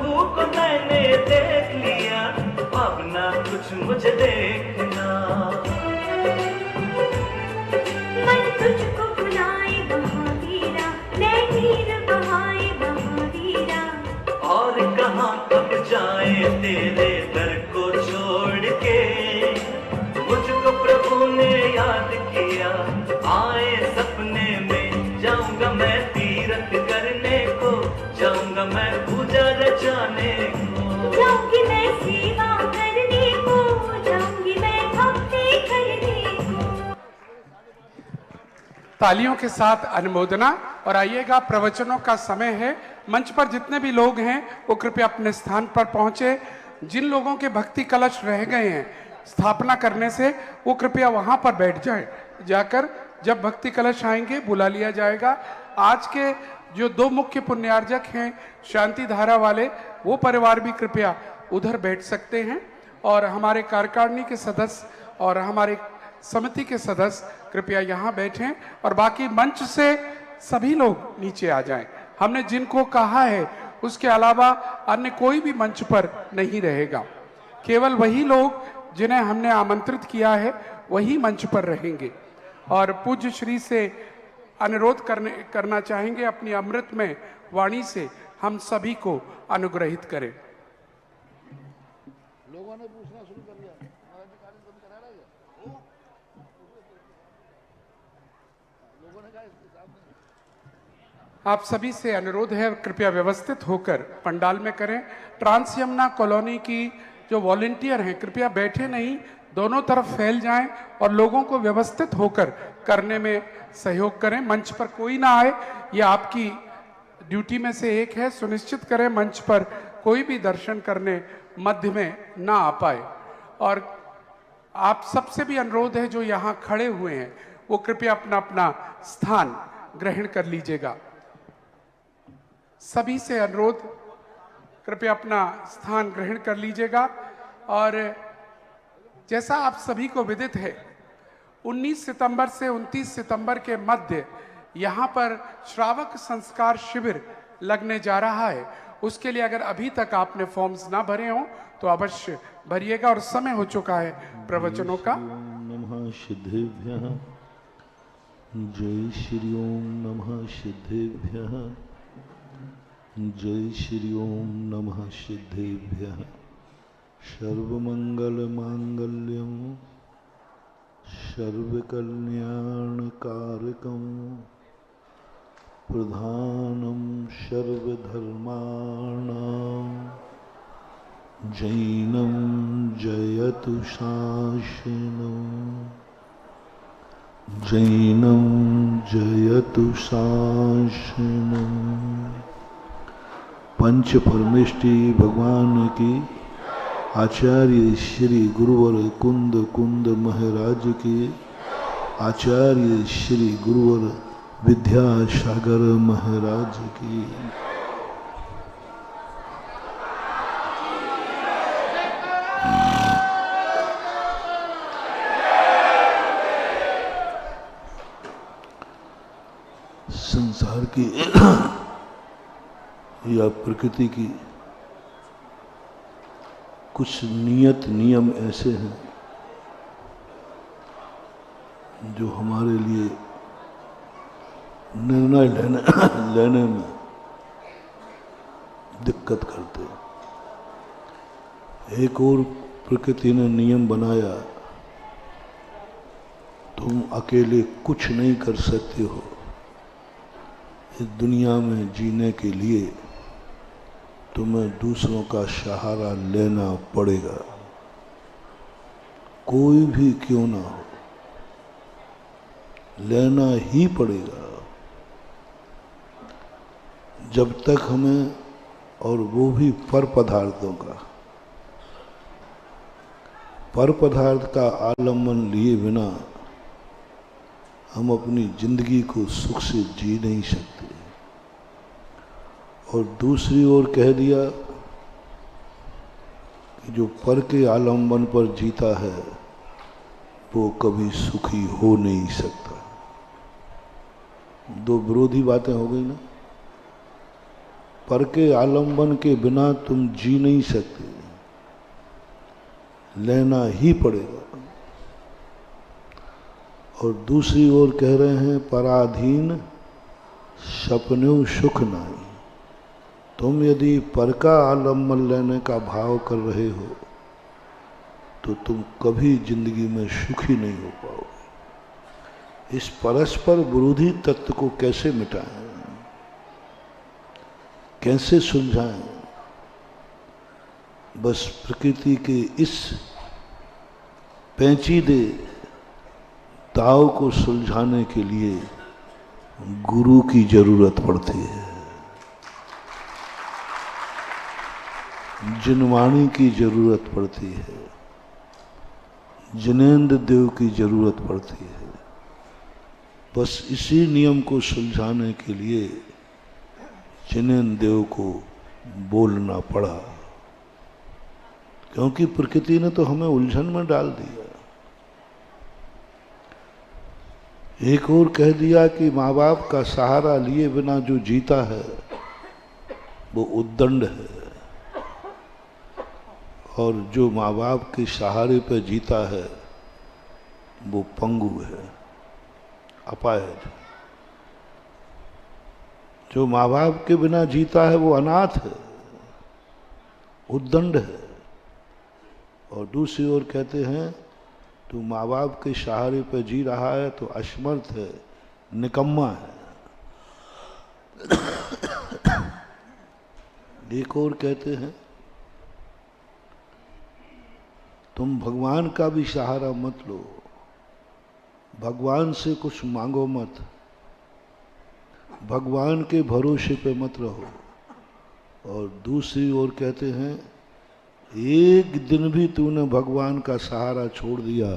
प्रभु को मैंने देख लिया, अब ना कुछ मुझे देखना। मन तुझको बुलाए महावीरा, नीर बहाए महावीरा। और कहाँ कब जाए तेरे दर को छोड़ के, मुझको प्रभु ने याद किया, आए सपने में जाऊंगा मैं तीरथ करने को, जाऊंगा मैं पूजा रचाने को, जाऊंगी मैं सेवा करने को, जाऊंगी मैं भक्ति करने को। तालियों के साथ अनुमोदना। और आइएगा, प्रवचनों का समय है। मंच पर जितने भी लोग हैं वो कृपया अपने स्थान पर पहुंचे। जिन लोगों के भक्ति कलश रह गए हैं स्थापना करने से, वो कृपया वहां पर बैठ जाए। जाकर जब भक्ति कलश आएंगे बुला लिया जाएगा। आज के जो दो मुख्य पुण्यार्जक हैं शांति धारा वाले, वो परिवार भी कृपया उधर बैठ सकते हैं। और हमारे कार्यकारिणी के सदस्य और हमारे समिति के सदस्य कृपया यहाँ बैठें और बाकी मंच से सभी लोग नीचे आ जाएं। हमने जिनको कहा है उसके अलावा अन्य कोई भी मंच पर नहीं रहेगा। केवल वही लोग जिन्हें हमने आमंत्रित किया है वही मंच पर रहेंगे। और पूज्य श्री से अनुरोध करना चाहेंगे अपनी अमृत में वाणी से हम सभी को अनुग्रहित करें। लोगों ने पूछना शुरू कर दिया, लोगों ने कहा आप सभी से अनुरोध है कृपया व्यवस्थित होकर पंडाल में करें। ट्रांस यमुना कॉलोनी की जो वॉलेंटियर हैं कृपया बैठे नहीं, दोनों तरफ फैल जाएं और लोगों को व्यवस्थित होकर करने में सहयोग करें। मंच पर कोई ना आए, ये आपकी ड्यूटी में से एक है। सुनिश्चित करें मंच पर कोई भी दर्शन करने मध्य में ना आ पाए। और आप सबसे भी अनुरोध है जो यहाँ खड़े हुए हैं वो कृपया अपना अपना स्थान ग्रहण कर लीजिएगा। सभी से अनुरोध, कृपया अपना स्थान ग्रहण कर लीजिएगा। और जैसा आप सभी को विदित है, 19 सितंबर से 29 सितंबर के मध्य यहाँ पर श्रावक संस्कार शिविर लगने जा रहा है। उसके लिए अगर अभी तक आपने फॉर्म्स ना भरे हों तो अवश्य भरिएगा। और समय हो चुका है प्रवचनों का। नमः सिद्धेभ्यः, जय श्री ओम नमः सिद्धेभ्यः, जय श्री ओम नमः सिद्धेभ्यः। सर्वमंगल मांगल्यम सर्वकल्याणकारकम प्रधानम सर्वधर्माणां जैनम जयतु शासनम्, जैनम जयतु शासनम्। पंच परमेष्टि भगवान की, आचार्य श्री गुरुवर कुंद कुंद महाराज की, आचार्य श्री गुरुवर विद्यासागर महाराज की। संसार की या प्रकृति की कुछ नियत नियम ऐसे हैं जो हमारे लिए निर्णय लेने में दिक्कत करते हैं। एक और प्रकृति ने नियम बनाया, तुम अकेले कुछ नहीं कर सकते हो, इस दुनिया में जीने के लिए तुम्हें दूसरों का सहारा लेना पड़ेगा, कोई भी क्यों ना हो, लेना ही पड़ेगा। जब तक हमें, और वो भी पर पदार्थों का, पर पदार्थ का आलम्बन लिए बिना हम अपनी जिंदगी को सुख से जी नहीं सकते। और दूसरी ओर कह दिया कि जो पर के आलम्बन पर जीता है वो कभी सुखी हो नहीं सकता। दो विरोधी बातें हो गई ना। पर के आलंबन के बिना तुम जी नहीं सकते, लेना ही पड़ेगा। और दूसरी ओर कह रहे हैं पराधीन सपने सुख नाई। तुम यदि पर का आलम्बन लेने का भाव कर रहे हो तो तुम कभी जिंदगी में सुखी नहीं हो पाओगे। इस परस्पर विरोधी तत्व को कैसे मिटाएं, कैसे सुलझाएं? बस प्रकृति के इस पेचीदे दाव को सुलझाने के लिए गुरु की जरूरत पड़ती है, जिनवाणी की जरूरत पड़ती है, जिनेन्द्र देव की जरूरत पड़ती है। बस इसी नियम को सुलझाने के लिए जिनेन्द्र देव को बोलना पड़ा, क्योंकि प्रकृति ने तो हमें उलझन में डाल दिया। एक और कह दिया कि माँ बाप का सहारा लिए बिना जो जीता है वो उद्दंड है, और जो माँ बाप के सहारे पर जीता है वो पंगु है, अपाहिज। जो माँ बाप के बिना जीता है वो अनाथ है, उद्दंड है। और दूसरी ओर कहते हैं तू माँ बाप के सहारे पर जी रहा है तो असमर्थ है, निकम्मा है। एक और कहते हैं तुम भगवान का भी सहारा मत लो, भगवान से कुछ मांगो मत, भगवान के भरोसे पे मत रहो। और दूसरी ओर कहते हैं एक दिन भी तूने भगवान का सहारा छोड़ दिया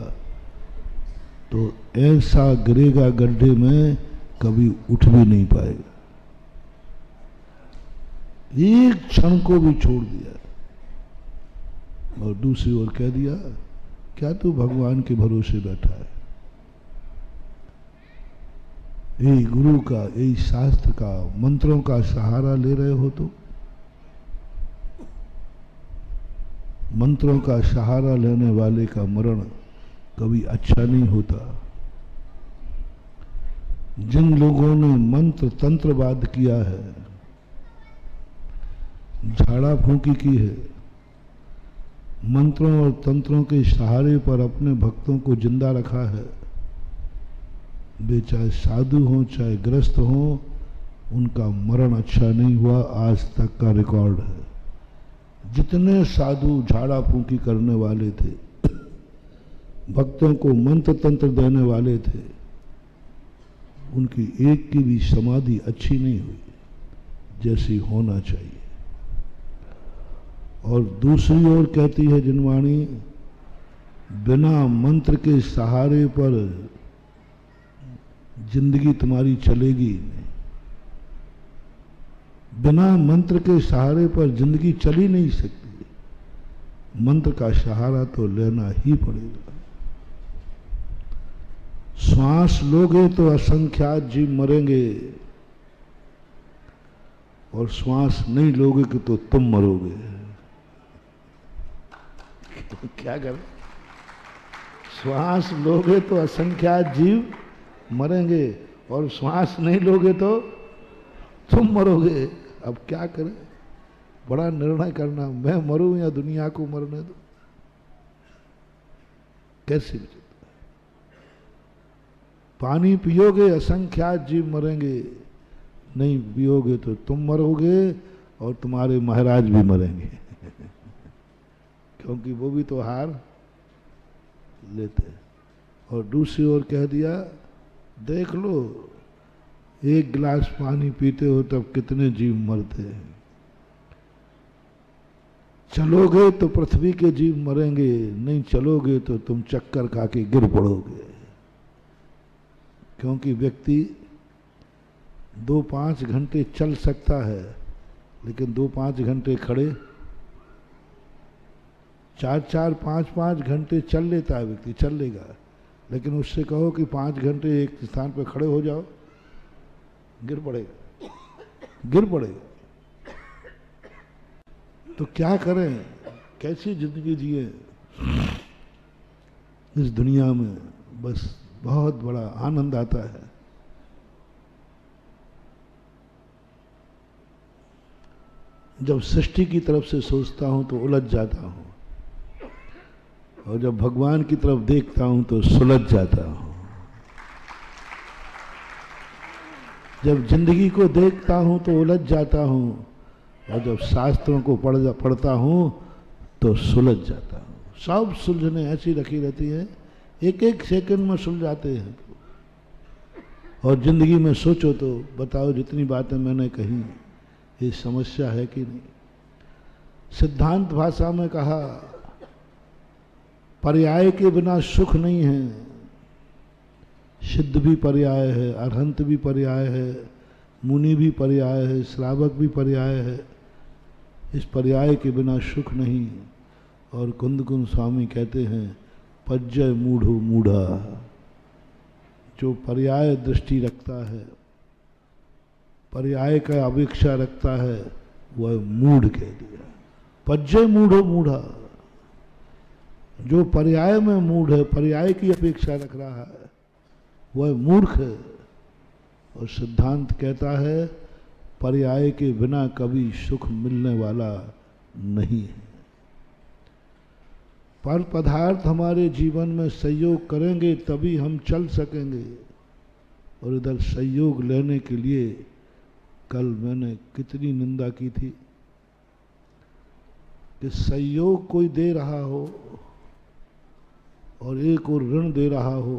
तो ऐसा गिरेगा गड्ढे में कभी उठ भी नहीं पाएगा। एक क्षण को भी छोड़ दिया। और दूसरी ओर कह दिया क्या तू भगवान के भरोसे बैठा है? यही गुरु का, यही शास्त्र का, मंत्रों का सहारा ले रहे हो तो मंत्रों का सहारा लेने वाले का मरण कभी अच्छा नहीं होता। जिन लोगों ने मंत्र तंत्रवाद किया है, झाड़ा फूंकी की है, मंत्रों और तंत्रों के सहारे पर अपने भक्तों को जिंदा रखा है, वे चाहे साधु हों चाहे ग्रस्त हों, उनका मरण अच्छा नहीं हुआ, आज तक का रिकॉर्ड है। जितने साधु झाड़ा फूंकी करने वाले थे, भक्तों को मंत्र तंत्र देने वाले थे, उनकी एक की भी समाधि अच्छी नहीं हुई जैसी होना चाहिए। और दूसरी ओर कहती है जिनवाणी बिना मंत्र के सहारे पर जिंदगी तुम्हारी चलेगी नहीं। बिना मंत्र के सहारे पर जिंदगी चल ही नहीं सकती। मंत्र का सहारा तो लेना ही पड़ेगा। श्वास लोगे तो असंख्यात जीव मरेंगे, और श्वास नहीं लोगे तो तुम मरोगे। क्या करें? श्वास लोगे तो असंख्यात जीव मरेंगे, और श्वास नहीं लोगे तो तुम मरोगे। अब क्या करें? बड़ा निर्णय करना, मैं मरूं या दुनिया को मरने दो। कैसे बचे? पानी पियोगे असंख्यात जीव मरेंगे, नहीं पियोगे तो तुम मरोगे और तुम्हारे महाराज भी मरेंगे क्योंकि वो भी तो हार लेते हैं। और दूसरी ओर कह दिया देख लो, एक गिलास पानी पीते हो तब कितने जीव मरते हैं। चलोगे तो पृथ्वी के जीव मरेंगे, नहीं चलोगे तो तुम चक्कर खा के गिर पड़ोगे। क्योंकि व्यक्ति 2-5 घंटे चल सकता है, लेकिन 2-5 घंटे खड़े, 4-4, 5-5 घंटे चल लेता है व्यक्ति, चल लेगा। लेकिन उससे कहो कि 5 घंटे एक स्थान पर खड़े हो जाओ, गिर पड़ेगा, गिर पड़ेगा। तो क्या करें, कैसी जिंदगी जिए इस दुनिया में। बस बहुत बड़ा आनंद आता है। जब सृष्टि की तरफ से सोचता हूं तो उलझ जाता हूं, और जब भगवान की तरफ देखता हूं तो सुलझ जाता हूं। जब जिंदगी को देखता हूं तो उलझ जाता हूं, और जब शास्त्रों को पढ़ता हूं तो सुलझ जाता हूं। सब सुलझने ऐसी रखी रहती है, एक एक सेकंड में सुलझाते हैं। और जिंदगी में सोचो तो बताओ, जितनी बातें मैंने कही, ये समस्या है कि नहीं। सिद्धांत भाषा में कहा, पर्याय के बिना सुख नहीं है। सिद्ध भी पर्याय है, अरहंत भी पर्याय है, मुनि भी पर्याय है, श्रावक भी पर्याय है। इस पर्याय के बिना सुख नहीं। और कुंदकुंद स्वामी कहते हैं, पज्जय मूढ़ो मूढ़ा। जो पर्याय दृष्टि रखता है, पर्याय का अपेक्षा रखता है, वह मूढ़ कह दिया। पज्जय मूढ़ो मूढ़ा। जो पर्याय में मूढ़ है, पर्याय की अपेक्षा रख रहा है, वह मूर्ख है। और सिद्धांत कहता है, पर्याय के बिना कभी सुख मिलने वाला नहीं है। पर पदार्थ हमारे जीवन में सहयोग करेंगे तभी हम चल सकेंगे। और इधर सहयोग लेने के लिए कल मैंने कितनी निंदा की थी कि सहयोग कोई दे रहा हो और एक और ऋण दे रहा हो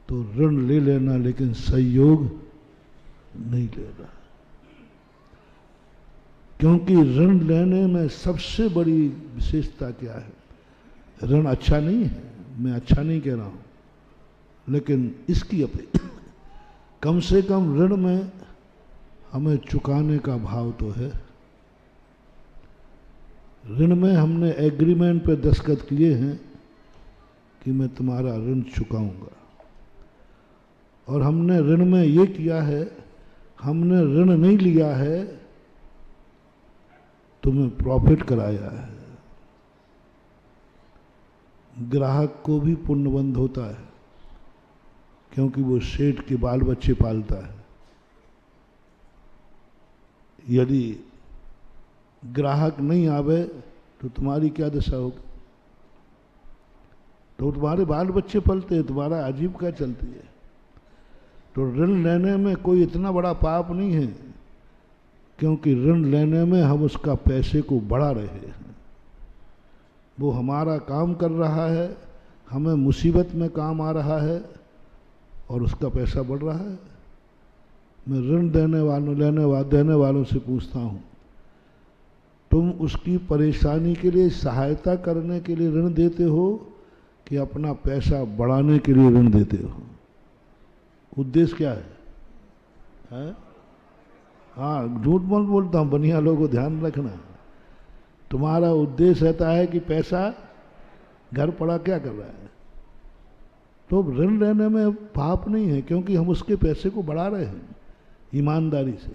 तो ऋण ले लेना, लेकिन सहयोग नहीं लेना। क्योंकि ऋण लेने में सबसे बड़ी विशेषता क्या है? ऋण अच्छा नहीं है, मैं अच्छा नहीं कह रहा हूं, लेकिन इसकी अपेक्षा कम से कम ऋण में हमें चुकाने का भाव तो है। ऋण में हमने एग्रीमेंट पे दस्तखत किए हैं कि मैं तुम्हारा ऋण चुकाऊंगा। और हमने ऋण में ये किया है, हमने ऋण नहीं लिया है, तुम्हें प्रॉफिट कराया है। ग्राहक को भी पुण्यबंध होता है, क्योंकि वो सेठ के बाल बच्चे पालता है। यदि ग्राहक नहीं आवे तो तुम्हारी क्या दशा होगी? तो तुम्हारे बाल बच्चे पलते हैं, तुम्हारा आजीविका चलती है। तो ऋण लेने में कोई इतना बड़ा पाप नहीं है, क्योंकि ऋण लेने में हम उसका पैसे को बढ़ा रहे हैं। वो हमारा काम कर रहा है, हमें मुसीबत में काम आ रहा है और उसका पैसा बढ़ रहा है। मैं ऋण देने वालों से पूछता हूँ, तुम उसकी परेशानी के लिए सहायता करने के लिए ऋण देते हो कि अपना पैसा बढ़ाने के लिए ऋण देते हो? उद्देश्य क्या है? हाँ, झूठ मत बोलता हूँ, बनिया लोगों को ध्यान रखना। तुम्हारा उद्देश्य रहता है कि पैसा घर पड़ा क्या कर रहा है। तो ऋण लेने में पाप नहीं है, क्योंकि हम उसके पैसे को बढ़ा रहे हैं ईमानदारी से।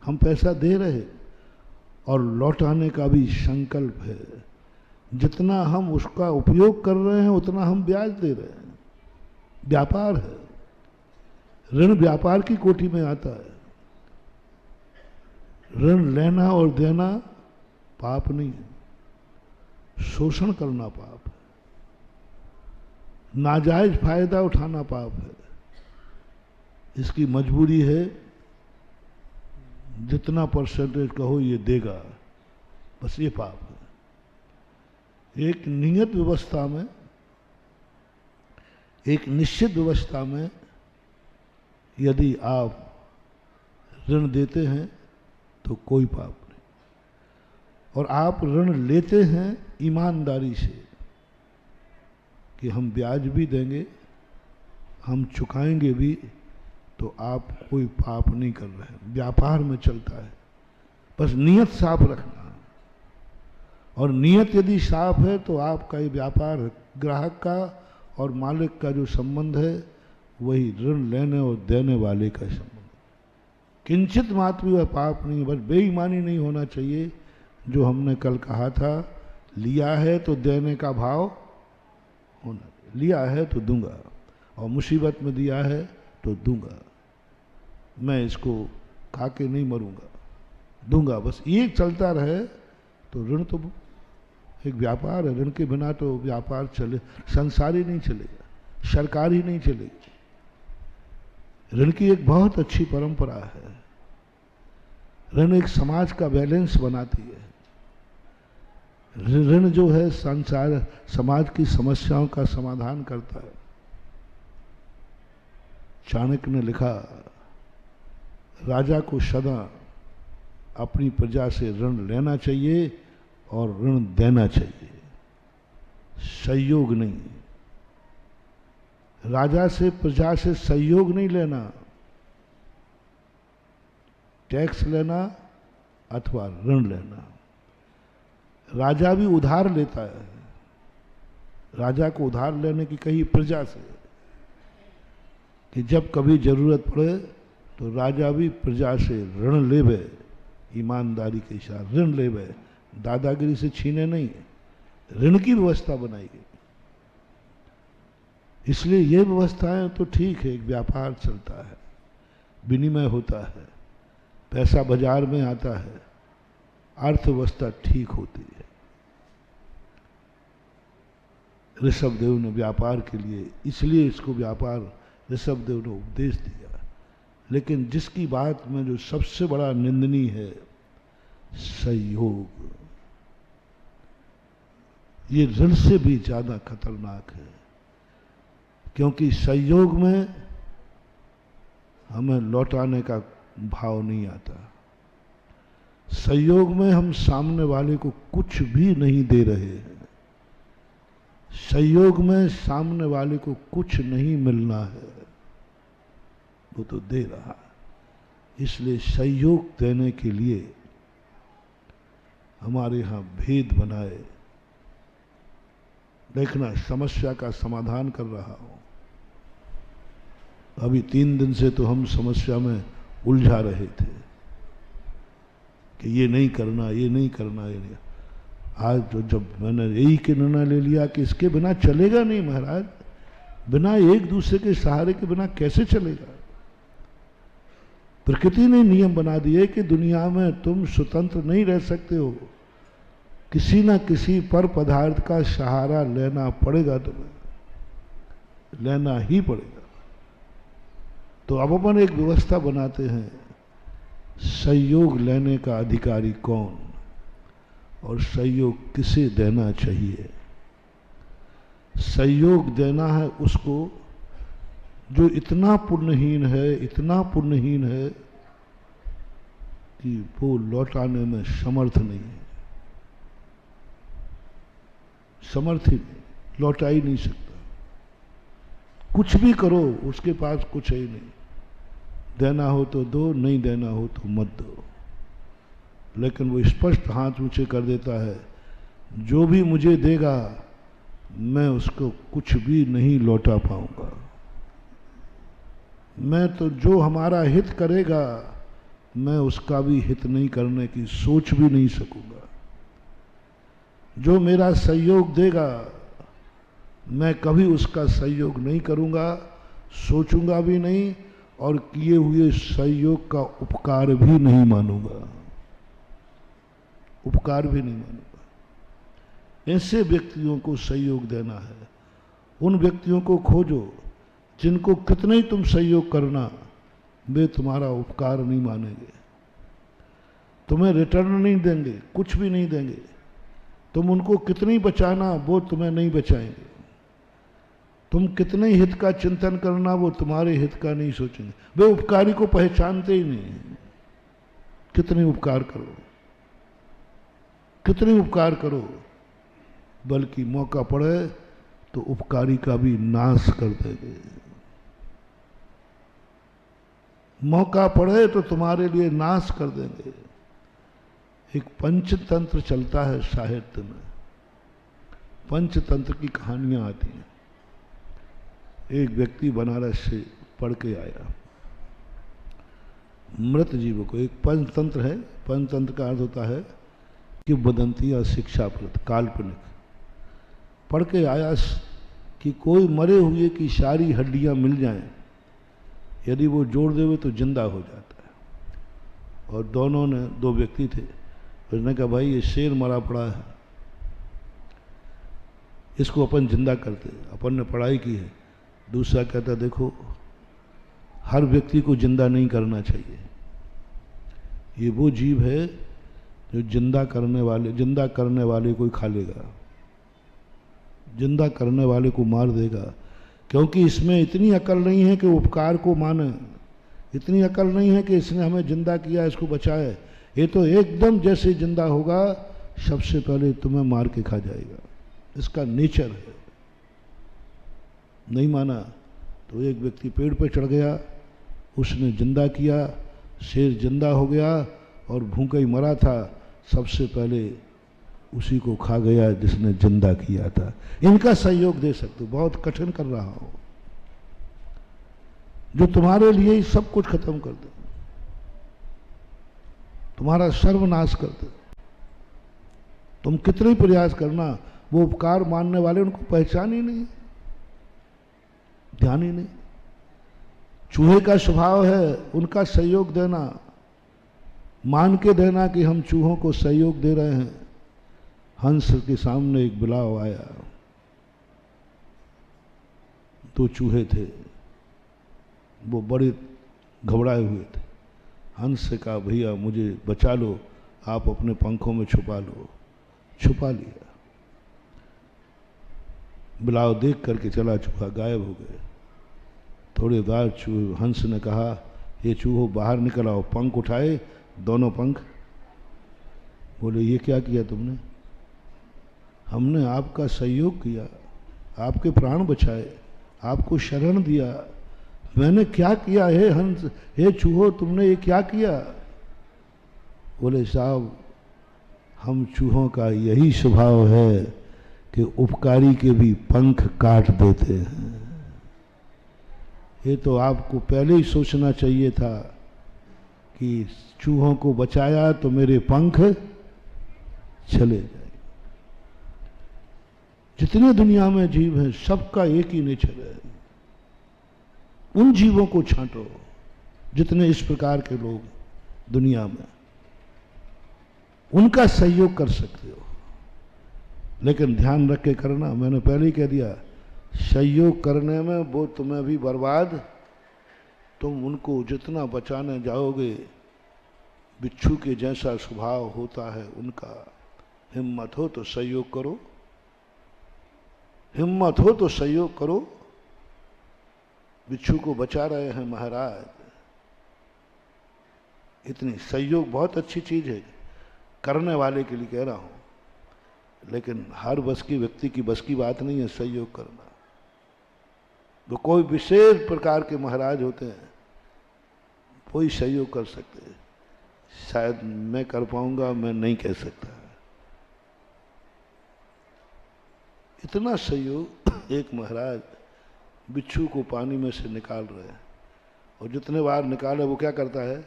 हम पैसा दे रहे हैं और लौटाने का भी संकल्प है। जितना हम उसका उपयोग कर रहे हैं उतना हम ब्याज दे रहे हैं। व्यापार है, ऋण व्यापार की कोटि में आता है। ऋण लेना और देना पाप नहीं है, शोषण करना पाप है, नाजायज फायदा उठाना पाप है। इसकी मजबूरी है, जितना परसेंटेज कहो ये देगा, बस ये पाप है। एक नियत व्यवस्था में, एक निश्चित व्यवस्था में यदि आप ऋण देते हैं तो कोई पाप नहीं। और आप ऋण लेते हैं ईमानदारी से कि हम ब्याज भी देंगे, हम चुकाएंगे भी, तो आप कोई पाप नहीं कर रहे हैं। व्यापार में चलता है, बस नियत साफ रखना। और नियत यदि साफ है तो आपका ये व्यापार, ग्राहक का और मालिक का जो संबंध है, वही ऋण लेने और देने वाले का संबंध। किंचित मात्र भी वह पाप नहीं है, बस बेईमानी नहीं होना चाहिए। जो हमने कल कहा था, लिया है तो देने का भाव होना, लिया है तो दूंगा, और मुसीबत में दिया है तो दूंगा, मैं इसको खा के नहीं मरूंगा, दूंगा, बस ये चलता रहे तो ऋण तो एक व्यापार है। ऋण के बिना तो व्यापार चले, संसार ही नहीं चलेगा, सरकार ही नहीं चलेगी। ऋण की एक बहुत अच्छी परंपरा है। ऋण एक समाज का बैलेंस बनाती है। ऋण जो है संसार समाज की समस्याओं का समाधान करता है। चाणक्य ने लिखा, राजा को सदा अपनी प्रजा से ऋण लेना चाहिए और ऋण देना चाहिए, सहयोग नहीं। राजा से प्रजा से सहयोग नहीं लेना, टैक्स लेना अथवा ऋण लेना। राजा भी उधार लेता है, राजा को उधार लेने की कही प्रजा से कि जब कभी जरूरत पड़े तो राजा भी प्रजा से ऋण लेवे, ईमानदारी के साथ ऋण लेवे, दादागिरी से छीने नहीं, ऋण की व्यवस्था बनाई गई। इसलिए ये व्यवस्थाएं तो ठीक है, एक व्यापार चलता है, विनिमय होता है, पैसा बाजार में आता है, अर्थव्यवस्था ठीक होती है। ऋषभदेव ने व्यापार के लिए, इसलिए इसको व्यापार ऋषभदेव ने उपदेश दिया। लेकिन जिसकी बात में जो सबसे बड़ा निंदनीय है, सहयोग, ये ऋण से भी ज्यादा खतरनाक है, क्योंकि सहयोग में हमें लौटाने का भाव नहीं आता। सहयोग में हम सामने वाले को कुछ भी नहीं दे रहे हैं, सहयोग में सामने वाले को कुछ नहीं मिलना है, वो तो दे रहा है। इसलिए सहयोग देने के लिए हमारे यहाँ भेद बनाए, देखना समस्या का समाधान कर रहा हूं। अभी 3 दिन से तो हम समस्या में उलझा रहे थे कि ये नहीं करना, ये नहीं करना, ये नहीं। आज तो जब मैंने यही के निर्णय ले लिया कि इसके बिना चलेगा नहीं महाराज, बिना एक दूसरे के सहारे के बिना कैसे चलेगा। प्रकृति ने नियम बना दिए कि दुनिया में तुम स्वतंत्र नहीं रह सकते हो, किसी ना किसी पर पदार्थ का सहारा लेना पड़ेगा, तुम्हें लेना ही पड़ेगा। तो अब अपन एक व्यवस्था बनाते हैं, सहयोग लेने का अधिकारी कौन और सहयोग किसे देना चाहिए। सहयोग देना है उसको जो इतना पुण्यहीन है, इतना पुण्यहीन है कि वो लौटाने में समर्थ नहीं है, समर्थ ही नहीं, लौटा ही नहीं सकता। कुछ भी करो उसके पास कुछ ही नहीं, देना हो तो दो, नहीं देना हो तो मत दो। लेकिन वो स्पष्ट हाथ ऊंचे कर देता है, जो भी मुझे देगा मैं उसको कुछ भी नहीं लौटा पाऊंगा। मैं तो जो हमारा हित करेगा मैं उसका भी हित नहीं करने की सोच भी नहीं सकूंगा। जो मेरा सहयोग देगा मैं कभी उसका सहयोग नहीं करूंगा, सोचूंगा भी नहीं, और किए हुए सहयोग का उपकार भी नहीं मानूंगा, उपकार भी नहीं मानूंगा। ऐसे व्यक्तियों को सहयोग देना है। उन व्यक्तियों को खोजो जिनको कितने ही तुम सहयोग करना वे तुम्हारा उपकार नहीं मानेंगे, तुम्हें रिटर्न नहीं देंगे, कुछ भी नहीं देंगे। तुम उनको कितनी बचाना वो तुम्हें नहीं बचाएंगे, तुम कितने हित का चिंतन करना वो तुम्हारे हित का नहीं सोचेंगे। वे उपकारी को पहचानते ही नहीं। कितने उपकार करो, कितने उपकार करो, बल्कि मौका पड़े तो उपकारी का भी नाश कर देंगे। मौका पड़े तो तुम्हारे लिए नाश कर देंगे। एक पंचतंत्र चलता है साहित्य में, पंचतंत्र की कहानियां आती हैं। एक व्यक्ति बनारस से पढ़ के आया, मृत जीवों को, एक पंचतंत्र है, पंचतंत्र का अर्थ होता है कि बदंतिया शिक्षाप्रद काल्पनिक पढ़ के आया कि कोई मरे हुए की सारी हड्डियां मिल जाएं, यदि वो जोड़ देवे तो जिंदा हो जाता है। और दोनों ने, दो व्यक्ति थे, उसने कहा भाई ये शेर मरा पड़ा है, इसको अपन जिंदा करते, अपन ने पढ़ाई की है। दूसरा कहता देखो हर व्यक्ति को जिंदा नहीं करना चाहिए, ये वो जीव है जो जिंदा करने वाले को खा लेगा, जिंदा करने वाले को मार देगा, क्योंकि इसमें इतनी अकल नहीं है कि उपकार को माने, इतनी अकल नहीं है कि इसने हमें जिंदा किया, इसको बचाए। ये तो एकदम जैसे जिंदा होगा सबसे पहले तुम्हें मार के खा जाएगा, इसका नेचर है। नहीं माना तो एक व्यक्ति पेड़ पे चढ़ गया, उसने जिंदा किया, शेर जिंदा हो गया और भूखा ही मरा था, सबसे पहले उसी को खा गया जिसने जिंदा किया था। इनका सहयोग दे सकते हो, बहुत कठिन कर रहा हूं, जो तुम्हारे लिए ही सब कुछ खत्म कर दे, तुम्हारा सर्वनाश कर दे। तुम कितने प्रयास करना, वो उपकार मानने वाले उनको पहचान ही नहीं, ध्यान ही नहीं। चूहे का स्वभाव है उनका सहयोग देना, मान के देना कि हम चूहों को सहयोग दे रहे हैं। हंस के सामने एक बिलाव आया, दो चूहे थे, वो बड़े घबराए हुए थे। हंस से कहा भैया मुझे बचा लो, आप अपने पंखों में छुपा लो। छुपा लिया, बिलाव देख करके चला, चूहा गायब हो गए। थोड़ी देर हंस ने कहा ये चूहो बाहर निकल आओ, पंख उठाए, दोनों पंख। बोले ये क्या किया तुमने? हमने आपका सहयोग किया, आपके प्राण बचाए, आपको शरण दिया। मैंने क्या किया है हंस, हे चूहो तुमने ये क्या किया? बोले साहब हम चूहों का यही स्वभाव है कि उपकारी के भी पंख काट देते हैं। ये तो आपको पहले ही सोचना चाहिए था कि चूहों को बचाया तो मेरे पंख चले जाए। जितने दुनिया में जीव हैं सबका एक ही नेचर है। उन जीवों को छांटो जितने इस प्रकार के लोग दुनिया में, उनका सहयोग कर सकते हो। लेकिन ध्यान रख के करना, मैंने पहले ही कह दिया, सहयोग करने में वो तुम्हें भी बर्बाद, तुम उनको जितना बचाने जाओगे, बिच्छू के जैसा स्वभाव होता है उनका। हिम्मत हो तो सहयोग करो, हिम्मत हो तो सहयोग करो। बिच्छू को बचा रहे हैं महाराज, इतनी सहयोग बहुत अच्छी चीज है, करने वाले के लिए कह रहा हूं। लेकिन हर बस की व्यक्ति की बस की बात नहीं है सहयोग करना। वो कोई विशेष प्रकार के महाराज होते हैं, वही सहयोग कर सकते हैं। शायद मैं कर पाऊंगा, मैं नहीं कह सकता। इतना सहयोग, एक महाराज बिच्छू को पानी में से निकाल रहे हैं, और जितने बार निकाले वो क्या करता है,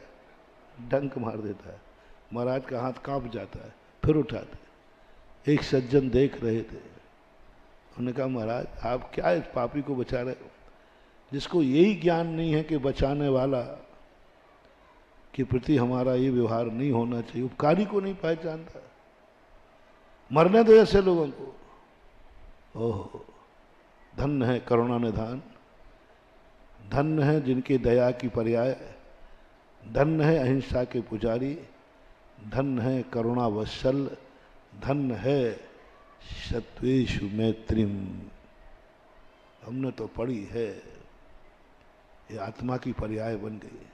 डंक मार देता है। महाराज का हाथ कांप जाता है, फिर उठाते। एक सज्जन देख रहे थे, उन्होंने कहा महाराज आप क्या इस पापी को बचा रहे हो, जिसको यही ज्ञान नहीं है कि बचाने वाला के प्रति हमारा ये व्यवहार नहीं होना चाहिए, उपकारी को नहीं पहचानता। मरने दो ऐसे लोगों को। ओहो, धन्य है करुणा निधान, धन्य है जिनके दया की पर्याय, धन्य है अहिंसा के पुजारी, धन्य है करुणा वत्सल, धन्य है सत्वेषु मैत्रीम। हमने तो पढ़ी है, ये आत्मा की पर्याय बन गई।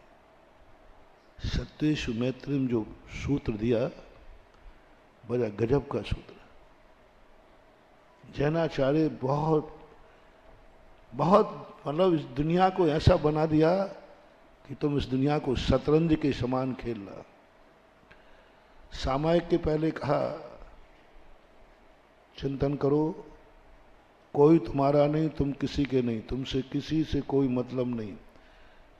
सत्वेषु मैत्रीम जो सूत्र दिया, बड़ा गजब का सूत्र। जैनाचार्य बहुत मतलब इस दुनिया को ऐसा बना दिया कि तुम इस दुनिया को शतरंज के समान खेलना। सामायिक के पहले कहा चिंतन करो, कोई तुम्हारा नहीं, तुम किसी के नहीं, तुमसे किसी से कोई मतलब नहीं।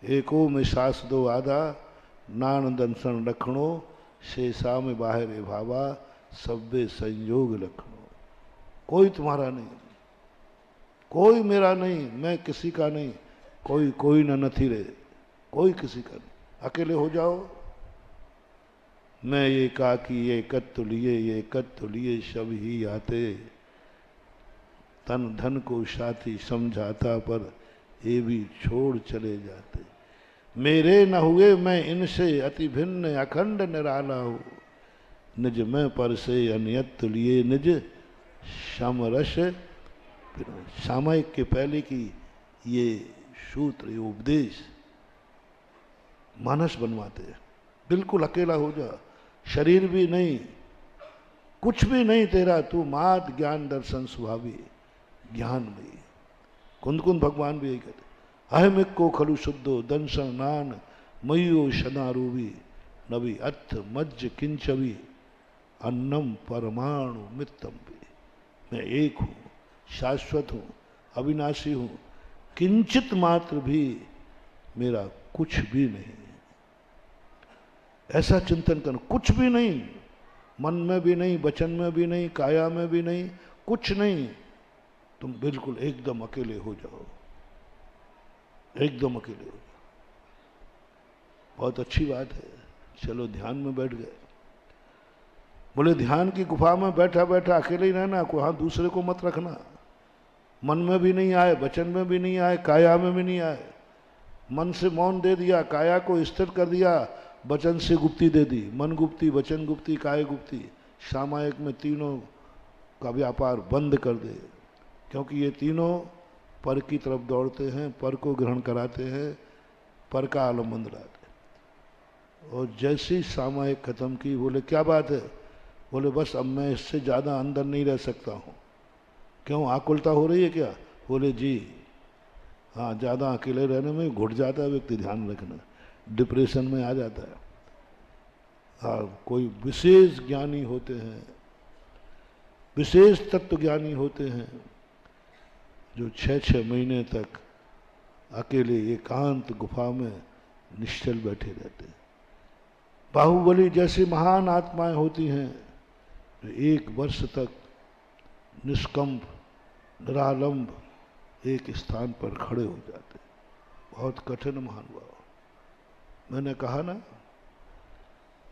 एको में सास दो आधा, नान दंसन रखणो, शेषा में बाहर भावा, सब्बे संयोग लखनऊ। कोई तुम्हारा नहीं, कोई मेरा नहीं, मैं किसी का नहीं, कोई कोई न नथी रे, कोई किसी का नहीं। अकेले हो जाओ। मैं ये काकी ये कत्त लिए, ये कत्त लिए सब ही आते, तन धन को साथी समझाता पर ये भी छोड़ चले जाते। मेरे न हुए मैं इनसे अति भिन्न अखंड निराला हूँ, निज में पर से अनियत लिए निज समरस। सामयिक के पहले की ये सूत्र, ये उपदेश मानस बनवाते हैं। बिल्कुल अकेला हो जा, शरीर भी नहीं, कुछ भी नहीं तेरा, तू मात ज्ञान दर्शन स्वभावी, ज्ञान में कुंद कुंद भगवान भी यही कहते, अहमिक को खलु शुद्धो दंशन नान मयो शनारूबी नबी अथ मज्ज किंचवी अन्नम परमाणु मित्तम भी। मैं एक हूँ, शाश्वत हूँ, अविनाशी हूँ, किंचित मात्र भी मेरा कुछ भी नहीं। ऐसा चिंतन करना, कुछ भी नहीं, मन में भी नहीं, वचन में भी नहीं, काया में भी नहीं, कुछ नहीं। तुम बिल्कुल एकदम अकेले हो जाओ, एकदम अकेले हो जाओ। बहुत अच्छी बात है। चलो ध्यान में बैठ गए। बोले ध्यान की गुफा में बैठा बैठा अकेले ही रहना, वहां दूसरे को मत रखना। मन में भी नहीं आए, वचन में भी नहीं आए, काया में भी नहीं आए। मन से मौन दे दिया, काया को स्थिर कर दिया, वचन से गुप्ती दे दी, मन गुप्ती, वचन गुप्ती, काय गुप्ती। सामायिक में तीनों का व्यापार बंद कर दे, क्योंकि ये तीनों पर की तरफ दौड़ते हैं, पर को ग्रहण कराते हैं, पर का आलम्बन दिलाते। और जैसे ही सामायिक खत्म की, बोले क्या बात है? बोले बस अब मैं इससे ज़्यादा अंदर नहीं रह सकता हूँ। क्यों, आकुलता हो रही है क्या? बोले जी हाँ, ज़्यादा अकेले रहने में घुट जाता है व्यक्ति, ध्यान रखना, डिप्रेशन में आ जाता है। हाँ, कोई विशेष ज्ञानी होते हैं, विशेष तत्व ज्ञानी होते हैं, जो 6-6 महीने तक अकेले एकांत गुफा में निश्चल बैठे रहते हैं। बाहुबली जैसी महान आत्माएं होती हैं जो 1 वर्ष तक निष्कंप निरालंब एक स्थान पर खड़े हो जाते हैं। बहुत कठिन महानुभाव। मैंने कहा ना,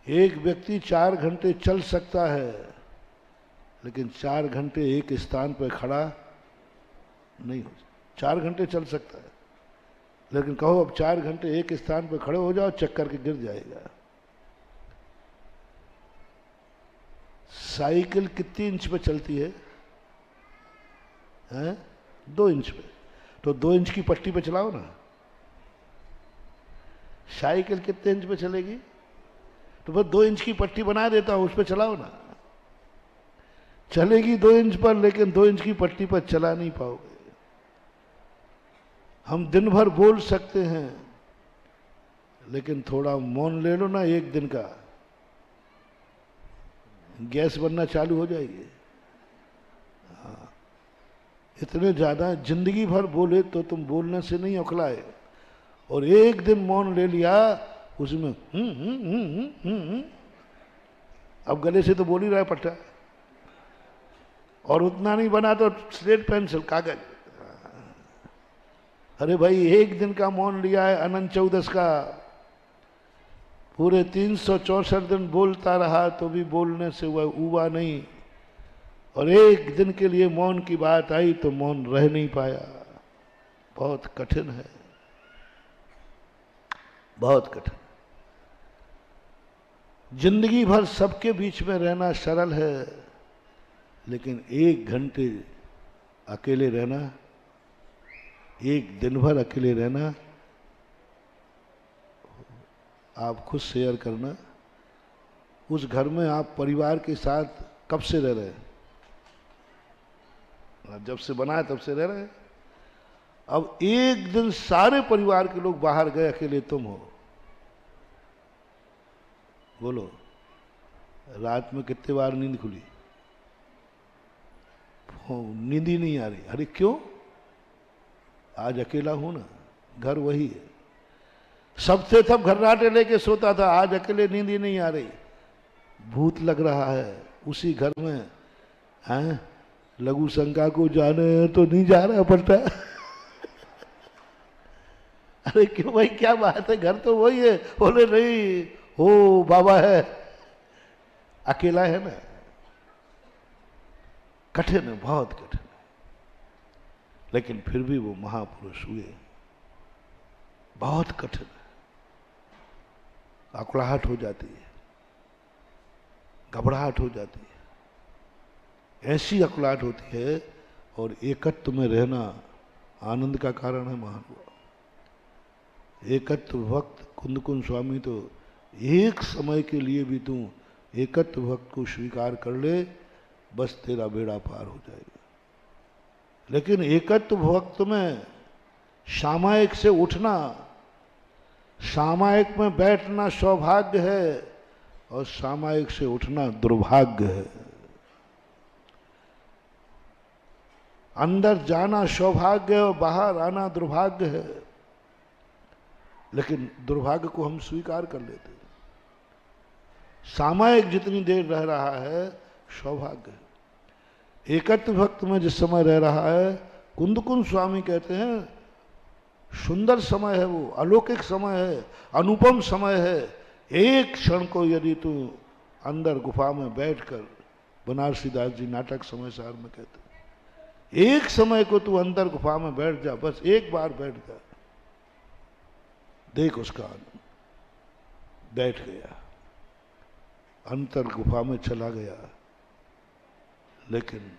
एक व्यक्ति 4 घंटे चल सकता है, लेकिन 4 घंटे एक स्थान पर खड़ा नहीं हो। 4 घंटे चल सकता है, लेकिन कहो अब 4 घंटे एक स्थान पर खड़े हो जाओ, चक्कर के गिर जाएगा। साइकिल कितनी इंच पे चलती है? 2 इंच पे। तो 2 इंच की पट्टी पे चलाओ ना। साइकिल कितने इंच पे चलेगी? तो बस 2 इंच की पट्टी बना देता हूं, उस पे चलाओ ना। चलेगी 2 इंच पर, लेकिन 2 इंच की पट्टी पर चला नहीं पाओगे। हम दिन भर बोल सकते हैं, लेकिन थोड़ा मौन ले लो ना 1 दिन का, गैस बनना चालू हो जाएगी। हाँ, इतने ज्यादा जिंदगी भर बोले तो तुम बोलने से नहीं उखलाए, और 1 दिन मौन ले लिया, उसमें अब गले से तो बोल ही रहा है पट्टा, और उतना नहीं बना तो स्लेट पेंसिल कागज। अरे भाई 1 दिन का मौन लिया है अनंत चौदस का, पूरे 364 दिन बोलता रहा तो भी बोलने से वह उबा नहीं, और 1 दिन के लिए मौन की बात आई तो मौन रह नहीं पाया। बहुत कठिन है, बहुत कठिन। जिंदगी भर सबके बीच में रहना सरल है, लेकिन 1 घंटे अकेले रहना, 1 दिन भर अकेले रहना, आप खुद शेयर करना। उस घर में आप परिवार के साथ कब से रह रहे हैं? जब से बना है तब से रह रहे हैं। अब 1 दिन सारे परिवार के लोग बाहर गए, अकेले तुम हो। बोलो, रात में कितने बार नींद खुली? नींद ही नहीं आ रही। अरे क्यों? आज अकेला हूं ना, घर वही है। सबसे तब घर्राटे लेके सोता था, आज अकेले नींद ही नहीं आ रही। भूत लग रहा है, उसी घर में हैं लघु शंका को जाने तो नहीं जा रहा पड़ता। अरे क्यों भाई, क्या बात है, घर तो वही है। बोले नहीं, हो बाबा है, अकेला है ना। कठिन है, बहुत कठिन है, लेकिन फिर भी वो महापुरुष हुए। बहुत कठिन है, अकुलाहट हो जाती है, घबराहट हो जाती है, ऐसी अकुलाहट होती है। और एकत्व में रहना आनंद का कारण है महानुभाव। एकत्व भक्त कुंद स्वामी तो एक समय के लिए भी तू एकत्व भक्त को स्वीकार कर ले, बस तेरा बेड़ा पार हो जाएगा। लेकिन एकत्व भक्त में सामायिक से उठना, सामायिक में बैठना सौभाग्य है, और सामायिक से उठना दुर्भाग्य है। अंदर जाना सौभाग्य और बाहर आना दुर्भाग्य है, लेकिन दुर्भाग्य को हम स्वीकार कर लेते हैं। सामायिक जितनी देर रह रहा है सौभाग्य है। एकत्व भक्त में जिस समय रह रहा है, कुंद स्वामी कहते हैं सुंदर समय है, वो अलौकिक समय है, अनुपम समय है। एक क्षण को यदि तू अंदर गुफा में बैठकर, बनारसी दास जी नाटक समय सार में कहते हैं, एक समय को तू अंदर गुफा में बैठ जा, बस एक बार बैठ जा, देख उसका आनंद। बैठ गया, अंतर गुफा में चला गया, लेकिन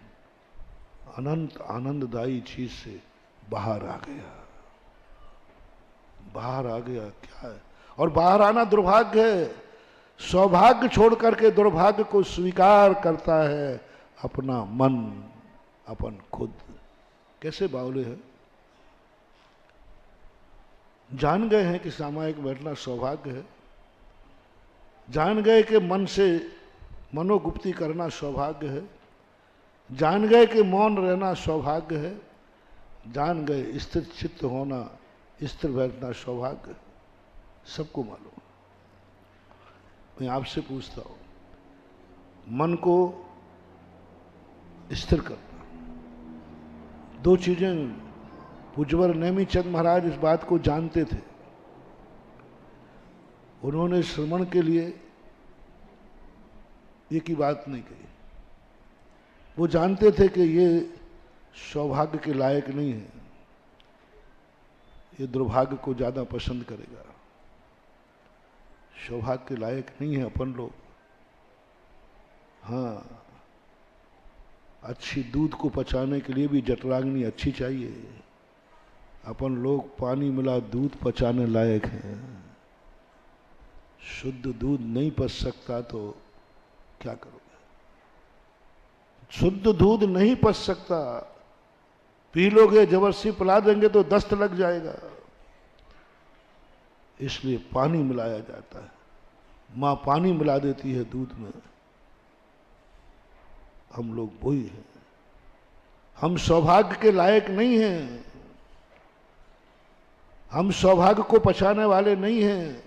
अनंत आनंददायी चीज से बाहर आ गया। बाहर आ गया क्या है? और बाहर आना दुर्भाग्य है। सौभाग्य छोड़ करके दुर्भाग्य को स्वीकार करता है अपना मन, अपन खुद। कैसे बावले हैं, जान गए हैं कि सामायिक बैठना सौभाग्य है, जान गए कि मन से मनोगुप्ती करना सौभाग्य है, जान गए कि मौन रहना सौभाग्य है, जान गए स्थिर चित्त होना, स्थिर बैठना सौभाग्य है। सबको मालूम। मैं आपसे पूछता हूं, मन को स्थिर करना, दो चीजें। पूज्यवर नेमीचंद महाराज इस बात को जानते थे। उन्होंने श्रवण के लिए एक ही बात नहीं कही। वो जानते थे कि ये सौभाग्य के लायक नहीं है, ये दुर्भाग्य को ज्यादा पसंद करेगा। सौभाग्य के लायक नहीं है अपन लोग। हाँ, अच्छी दूध को पचाने के लिए भी जठराग्नि अच्छी चाहिए। अपन लोग पानी मिला दूध पचाने लायक हैं। शुद्ध दूध नहीं पच सकता तो क्या करोगे? शुद्ध दूध नहीं पच सकता, पी लोगे, जबरदस्ती पिला देंगे तो दस्त लग जाएगा। इसलिए पानी मिलाया जाता है। मां पानी मिला देती है दूध में। हम लोग वही हैं। हम सौभाग्य के लायक नहीं हैं, हम सौभाग्य को पछाने वाले नहीं हैं।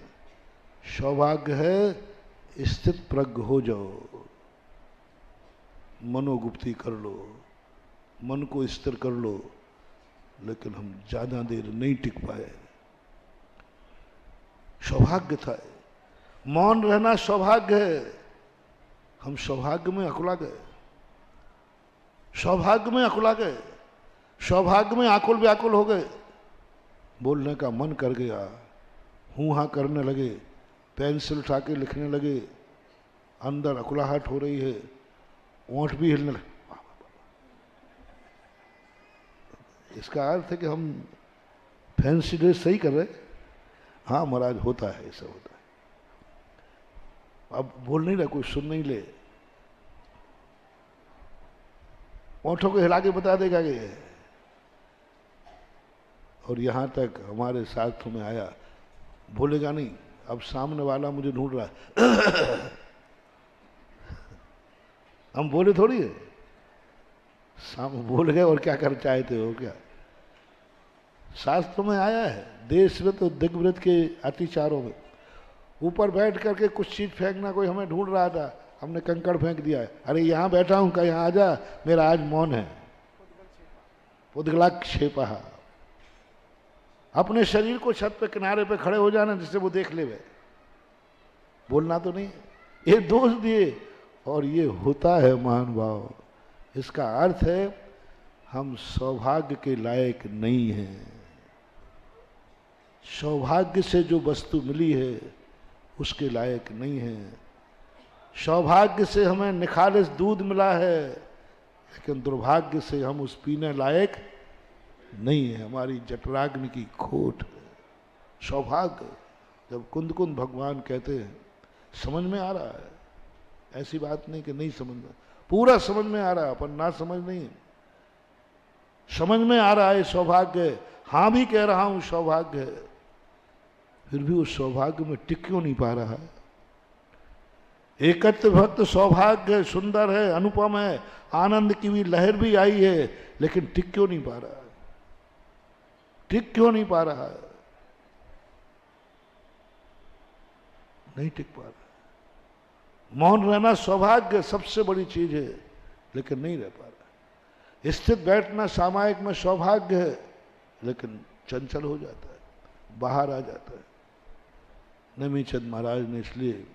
सौभाग्य है स्थित प्रज्ञ हो जाओ, मनोगुप्ती कर लो, मन को स्थिर कर लो। लेकिन हम ज्यादा देर नहीं टिक पाए। सौभाग्य था, मौन रहना सौभाग्य है। हम सौभाग्य में अकुला गए, सौभाग्य में अकुला गए, सौभाग्य में आकुल व्याकुल हो गए। बोलने का मन कर गया, हूं हां करने लगे, पेंसिल उठा के लिखने लगे, अंदर अकुलाहट हो रही है, ओंठ भी हिलने लगे। इसका अर्थ है कि हम फैंसी ड्रेस सही कर रहे। हाँ महाराज, होता है, ऐसा होता है। अब बोल नहीं रहा, कोई सुन नहीं ले, ओंठों को हिला के बता देगा ये। और यहां तक हमारे साथ में आया, बोलेगा नहीं, अब सामने वाला मुझे ढूंढ रहा है। हम बोले थोड़ी है, सामने बोल गए और क्या कर चाहते हो क्या? शास्त्र में आया है, देश में तो दिग्व्रत के अतिचारों में ऊपर बैठ करके कुछ चीज फेंकना, कोई हमें ढूंढ रहा था, हमने कंकड़ फेंक दिया है, अरे यहाँ बैठा हूं, का यहाँ आ जा, मेरा आज मौन है। पुद्गलाक्षेपः, अपने शरीर को छत पे किनारे पे खड़े हो जाना जिससे वो देख ले, बोलना तो नहीं, ये दोष दिए और ये होता है महान भाव। इसका अर्थ है हम सौभाग्य के लायक नहीं हैं। सौभाग्य से जो वस्तु मिली है उसके लायक नहीं है। सौभाग्य से हमें निखालिस दूध मिला है, लेकिन दुर्भाग्य से हम उस पीने लायक नहीं है, हमारी जठराग्नि की खोट है। सौभाग्य जब कुंद कुंद भगवान कहते हैं समझ में आ रहा है, ऐसी बात नहीं कि नहीं समझ में, पूरा समझ में आ रहा है, अपन ना समझ नहीं, समझ में आ रहा है सौभाग्य। हाँ भी कह रहा हूं सौभाग्य है, फिर भी उस सौभाग्य में टिक क्यों नहीं पा रहा है। एकत्र भक्त सौभाग्य सुंदर है, अनुपम है, आनंद की भी लहर भी आई है, लेकिन टिक क्यों नहीं पा रहा है, टिक क्यों नहीं पा रहा है, नहीं टिक पा रहा। मौन रहना सौभाग्य सबसे बड़ी चीज है, लेकिन नहीं रह पा रहा। स्थित बैठना सामायिक में सौभाग्य है, लेकिन चंचल हो जाता है, बाहर आ जाता है। नमीचंद महाराज ने इसलिए,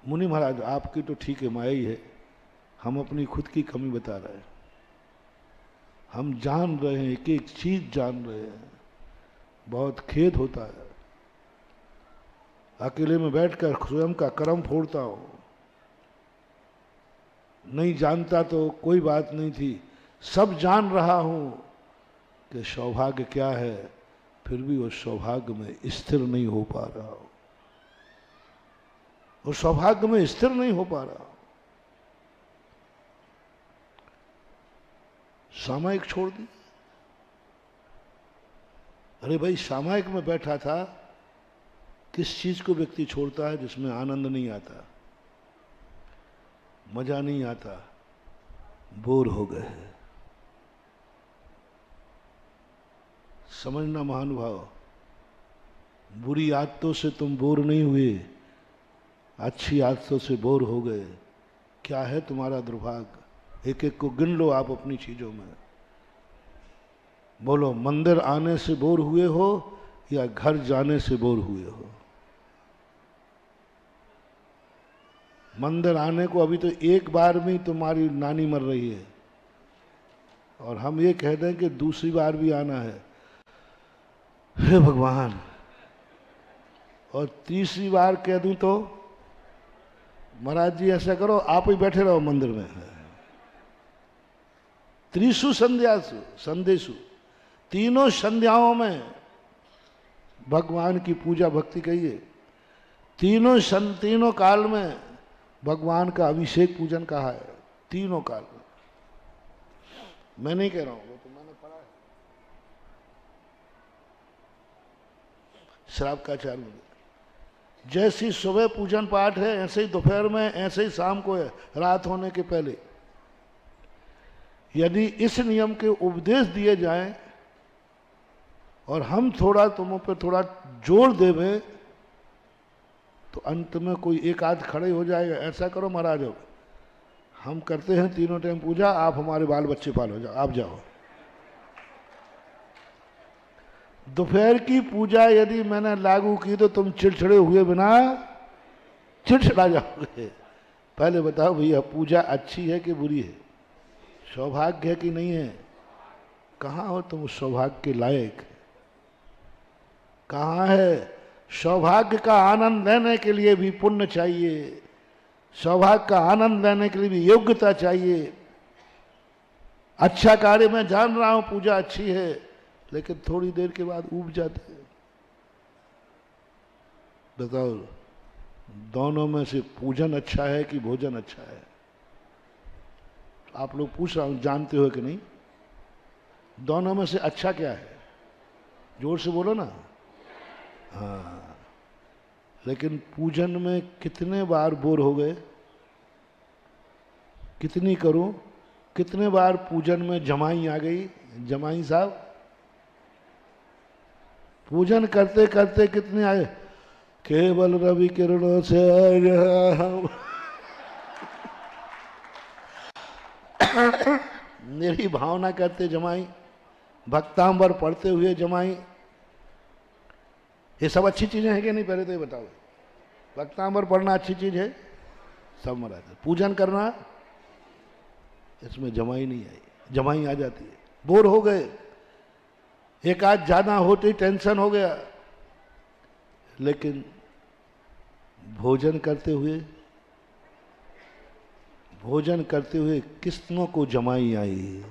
मुनि महाराज आपकी तो ठीक है माया ही है, हम अपनी खुद की कमी बता रहे हैं। हम जान रहे हैं, एक एक चीज जान रहे हैं, बहुत खेद होता है। अकेले में बैठकर स्वयं का कर्म फोड़ता हूं। नहीं जानता तो कोई बात नहीं थी, सब जान रहा हूं कि सौभाग्य क्या है, फिर भी उस सौभाग्य में स्थिर नहीं हो पा रहा हूं, उस सौभाग्य में स्थिर नहीं हो पा रहा हूं। सामायिक छोड़ दी। अरे भाई सामायिक में बैठा था, किस चीज को व्यक्ति छोड़ता है जिसमें आनंद नहीं आता, मजा नहीं आता, बोर हो गए। समझना महानुभाव, बुरी आदतों से तुम बोर नहीं हुए, अच्छी आदतों से बोर हो गए। क्या है तुम्हारा दुर्भाग्य, एक एक को गिन लो आप अपनी चीजों में। बोलो, मंदिर आने से बोर हुए हो या घर जाने से बोर हुए हो। मंदिर आने को अभी तो एक बार में तुम्हारी नानी मर रही है, और हम ये कह दें कि दूसरी बार भी आना है, हे भगवान, और तीसरी बार कह दूं तो महाराज जी ऐसा करो आप ही बैठे रहो मंदिर में। त्रिशु संध्यासु संदेशु, तीनों संध्याओं में भगवान की पूजा भक्ति कहिए, तीनों काल में भगवान का अभिषेक पूजन कहा है, तीनों काल में। मैं नहीं कह रहा हूं, वो तो मैंने पढ़ा है श्रावकाचार्य में। जैसी सुबह पूजन पाठ है, ऐसे ही दोपहर में, ऐसे ही शाम को है, रात होने के पहले। यदि इस नियम के उपदेश दिए जाएं और हम थोड़ा तुम पे थोड़ा जोर देवें, तो अंत में कोई एक आध खड़े हो जाएगा। ऐसा करो महाराज, हम करते हैं तीनों टाइम पूजा, आप हमारे बाल बच्चे पालो, जाओ आप जाओ। दोपहर की पूजा यदि मैंने लागू की तो तुम चिड़चिड़े हुए बिना चिड़चिड़ा जाओगे। पहले बताओ भैया, पूजा अच्छी है कि बुरी है, सौभाग्य है कि नहीं है? कहाँ हो तुम सौभाग्य के लायक? कहाँ है? सौभाग्य का आनंद लेने के लिए भी पुण्य चाहिए, सौभाग्य का आनंद लेने के लिए भी योग्यता चाहिए। अच्छा कार्य मैं जान रहा हूं, पूजा अच्छी है, लेकिन थोड़ी देर के बाद ऊब जाते हैं। बताओ, दोनों में से पूजन अच्छा है कि भोजन अच्छा है? आप लोग पूछ रहा हूं, जानते हो कि नहीं? दोनों में से अच्छा क्या है? जोर से बोलो ना। हाँ, लेकिन पूजन में कितने बार बोर हो गए? कितनी करूं? कितने बार पूजन में जमाई आ गई? जमाई साहब, पूजन करते करते कितने आए? केवल रवि किरणों से मेरी भावना करते जमाई, भक्तांबर पढ़ते हुए जमाई, ये सब अच्छी चीजें हैं कि नहीं? पहले तो ये बताओ, भक्तांबर पढ़ना अच्छी चीज है? सब महाराज पूजन करना, इसमें जमाई नहीं आई, जमाई आ जाती है। बोर हो गए, एक आध ज्यादा होते ही टेंशन हो गया, लेकिन भोजन करते हुए किसनों को जमाई आई।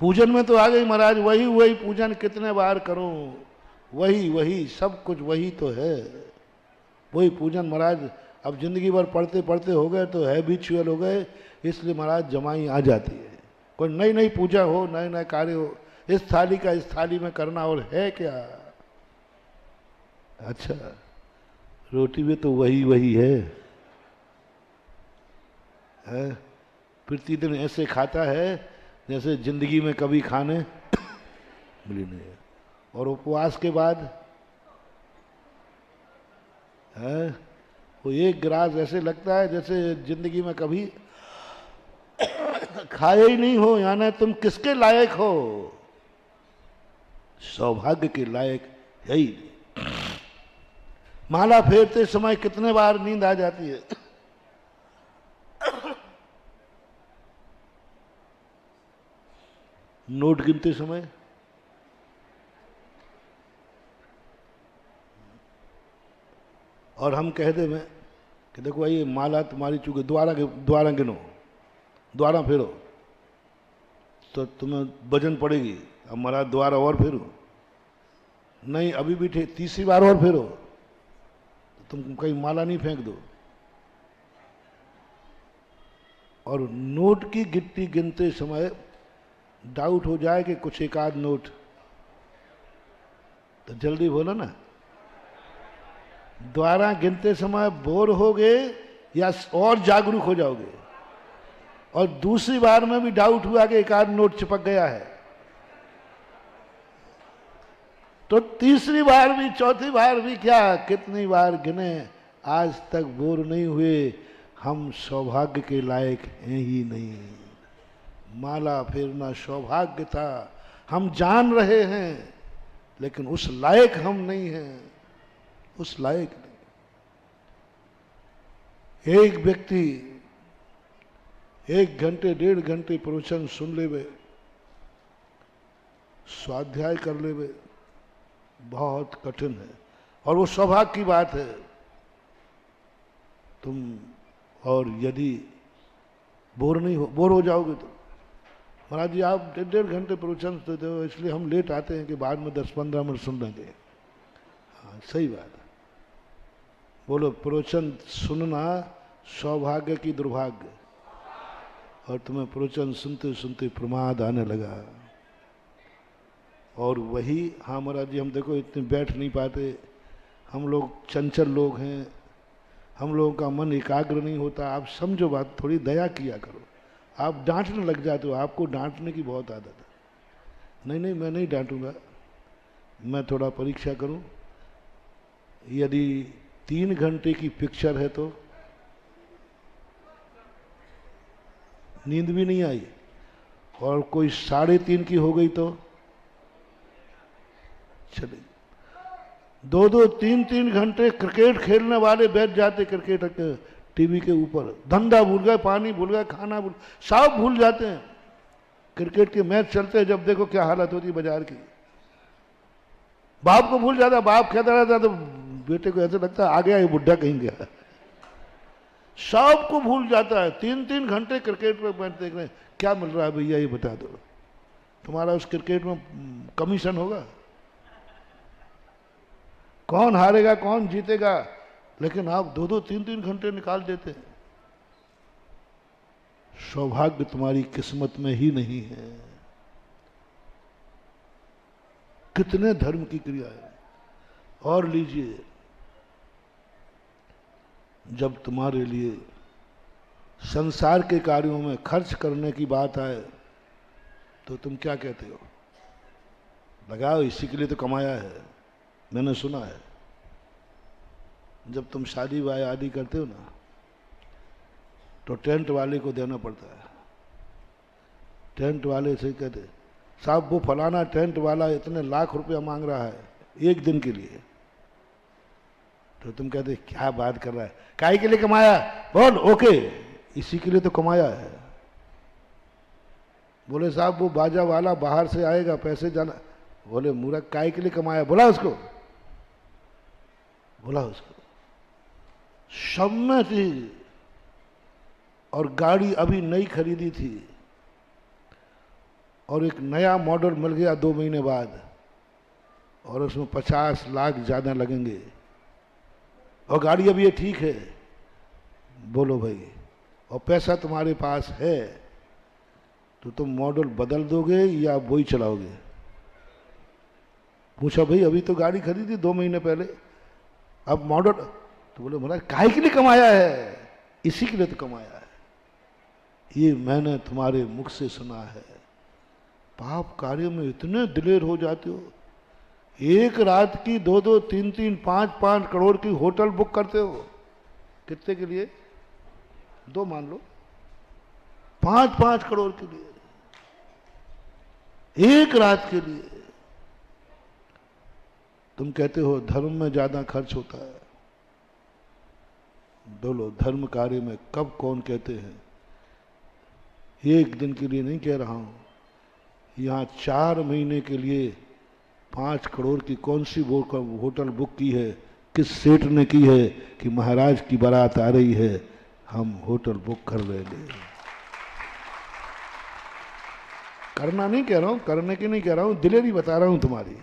पूजन में तो आ गई महाराज, वही पूजन कितने बार करूं, वही सब कुछ वही तो है, वही पूजन महाराज। अब जिंदगी भर पढ़ते पढ़ते हो गए तो हैबिचुअल हो गए, इसलिए महाराज जमाई आ जाती है। कोई नई नई पूजा हो, नए नए कार्य हो, इस थाली का इस थाली में करना, और है क्या? अच्छा, रोटी में तो वही है? प्रतिदिन ऐसे खाता है जैसे जिंदगी में कभी खाने मिली नहीं है। और उपवास के बाद है वो एक गिलास ऐसे लगता है जैसे जिंदगी में कभी खाए ही नहीं हो। यानी तुम किसके लायक हो? सौभाग्य के लायक है ही नहीं। माला फेरते समय कितने बार नींद आ जाती है। नोट गिनते समय और हम कह दे में कि देखो भाई ये माला तुम्हारी चूके, द्वारा गिनो, द्वारा फेरो, तो तुम्हें वजन पड़ेगी। अब महाराज द्वारा और फेरो, नहीं अभी भी तीसरी बार और फेरो, तो तुम कहीं माला नहीं फेंक दो। और नोट की गिट्टी गिनते समय डाउट हो जाए कि कुछ एक आध नोट, तो जल्दी बोलो ना। द्वारा गिनते समय बोर हो गए या और जागरूक हो जाओगे? और दूसरी बार में भी डाउट हुआ कि एक आध नोट चिपक गया है, तो तीसरी बार भी, चौथी बार भी, क्या कितनी बार गिने, आज तक बोर नहीं हुए। हम सौभाग्य के लायक हैं ही नहीं। माला फेरना सौभाग्य था, हम जान रहे हैं, लेकिन उस लायक हम नहीं हैं, उस लायक नहीं। एक व्यक्ति 1 घंटे 1.5 घंटे प्रवचन सुन लेवे, स्वाध्याय कर लेवे, बहुत कठिन है। और वो सौभाग्य की बात है। तुम और यदि बोर हो जाओगे तो महाराज जी आप 1.5 घंटे प्रवचन देते हो, इसलिए हम लेट आते हैं कि बाद में 10-15 मिनट सुन लेंगे। हाँ सही बात है। बोलो, प्रवचन सुनना सौभाग्य की दुर्भाग्य? और तुम्हें प्रवचन सुनते सुनते प्रमाद आने लगा। और वही, हाँ महाराज जी हम देखो इतने बैठ नहीं पाते, हम लोग चंचल लोग हैं, हम लोगों का मन एकाग्र नहीं होता। आप समझो बात, थोड़ी दया किया करो। आप डांटने लग जाते हो, आपको डांटने की बहुत आदत है। नहीं मैं नहीं डांटूंगा, मैं थोड़ा परीक्षा करूं। यदि 3 घंटे की पिक्चर है तो नींद भी नहीं आई, और कोई 3:30 की हो गई तो चले 2-2, 3-3 घंटे क्रिकेट खेलने वाले बैठ जाते क्रिकेट के टीवी के ऊपर। धंधा भूल गए, पानी भूल गए, खाना भूल, सब भूल जाते हैं। क्रिकेट के मैच चलते हैं, जब देखो क्या हालत होती है बाजार की। बाप को भूल जाता, बाप कहता रहता तो बेटे को ऐसा लगता आ गया ये बुढ़ा कहीं गया। सब को भूल जाता है। 3-3 घंटे क्रिकेट में मैच देख रहे हैं। क्या मिल रहा है भैया ये बता दो। तुम्हारा उस क्रिकेट में कमीशन होगा? कौन हारेगा कौन जीतेगा? लेकिन आप 2-2, 3-3 घंटे निकाल देते हैं। सौभाग्य तुम्हारी किस्मत में ही नहीं है। कितने धर्म की क्रिया है। और लीजिए, जब तुम्हारे लिए संसार के कार्यों में खर्च करने की बात आए तो तुम क्या कहते हो? लगाओ, इसी के लिए तो कमाया है। मैंने सुना है जब तुम शादी ब्याह आदि करते हो ना, तो टेंट वाले को देना पड़ता है। टेंट वाले से कहते साहब वो फलाना टेंट वाला इतने लाख रुपया मांग रहा है एक दिन के लिए। तो तुम कहते क्या बात कर रहा है, काहे के लिए कमाया? बोल ओके, इसी के लिए तो कमाया है। बोले साहब वो बाजा वाला बाहर से आएगा, पैसे जाना। बोले मूर्ख, काहे के लिए कमाया? बोला उसको, बोला उसको। सब में थी, और गाड़ी अभी नई खरीदी थी, और एक नया मॉडल मिल गया 2 महीने बाद, और उसमें 50 लाख ज़्यादा लगेंगे, और गाड़ी अभी ये ठीक है। बोलो भाई, और पैसा तुम्हारे पास है तो तुम मॉडल बदल दोगे या वही चलाओगे? पूछा भाई अभी तो गाड़ी खरीदी 2 महीने पहले, अब मॉडल। तो बोले महाराज काहे के लिए कमाया है? इसी के लिए तो कमाया है। ये मैंने तुम्हारे मुख से सुना है। पाप कार्य में इतने दिलेर हो जाते हो, एक रात की 2-2, 3-3, 5-5 करोड़ की होटल बुक करते हो। कितने के लिए? 2 मान लो, 5-5 करोड़ के लिए, एक रात के लिए। तुम कहते हो धर्म में ज्यादा खर्च होता है। बोलो धर्म कार्य में कब कौन कहते हैं? एक दिन के लिए नहीं कह रहा हूं, यहां 4 महीने के लिए 5 करोड़ की कौन सी होटल बुक की है? किस सेठ ने की है कि महाराज की बारात आ रही है, हम होटल बुक कर लेंगे। करना नहीं कह रहा हूं, करने की नहीं कह रहा हूं, दिलेरी बता रहा हूं तुम्हारी।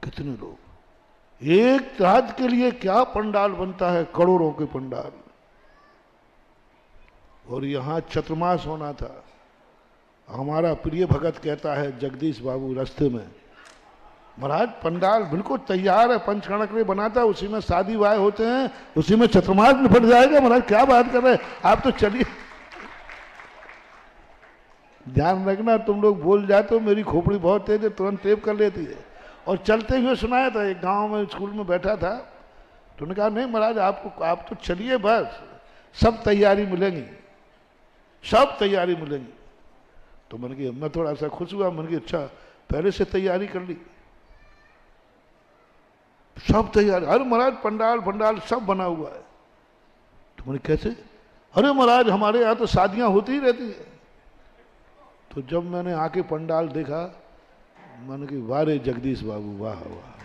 कितने लोग एक रात के लिए क्या पंडाल बनता है, करोड़ों के पंडाल। और यहां चतुर्मास होना था। हमारा प्रिय भगत कहता है जगदीश बाबू रास्ते में, महाराज पंडाल बिल्कुल तैयार है, पंचकणक बनाता है, उसी में शादी वाह होते हैं, उसी में चतुर्मास निपट जाएगा। महाराज क्या बात कर रहे हैं आप, तो चलिए। ध्यान रखना, तुम लोग बोल जाते हो, मेरी खोपड़ी बहुत तेज है, तुरंत टेप कर लेती है। और चलते हुए सुनाया था, एक गांव में स्कूल में बैठा था, तो उन्होंने कहा नहीं महाराज आप तो चलिए, बस सब तैयारी मिलेंगी, सब तैयारी मिलेंगी। तो मैंने कहा, मैं थोड़ा सा खुश हुआ, मैंने कहा अच्छा पहले से तैयारी कर ली, सब तैयारी। अरे महाराज पंडाल सब बना हुआ है। तो मैंने कैसे? अरे महाराज हमारे यहाँ तो शादियां होती ही रहती है। तो जब मैंने आके पंडाल देखा, मैंने कहा वाह रे जगदीश बाबू, वाह वाह।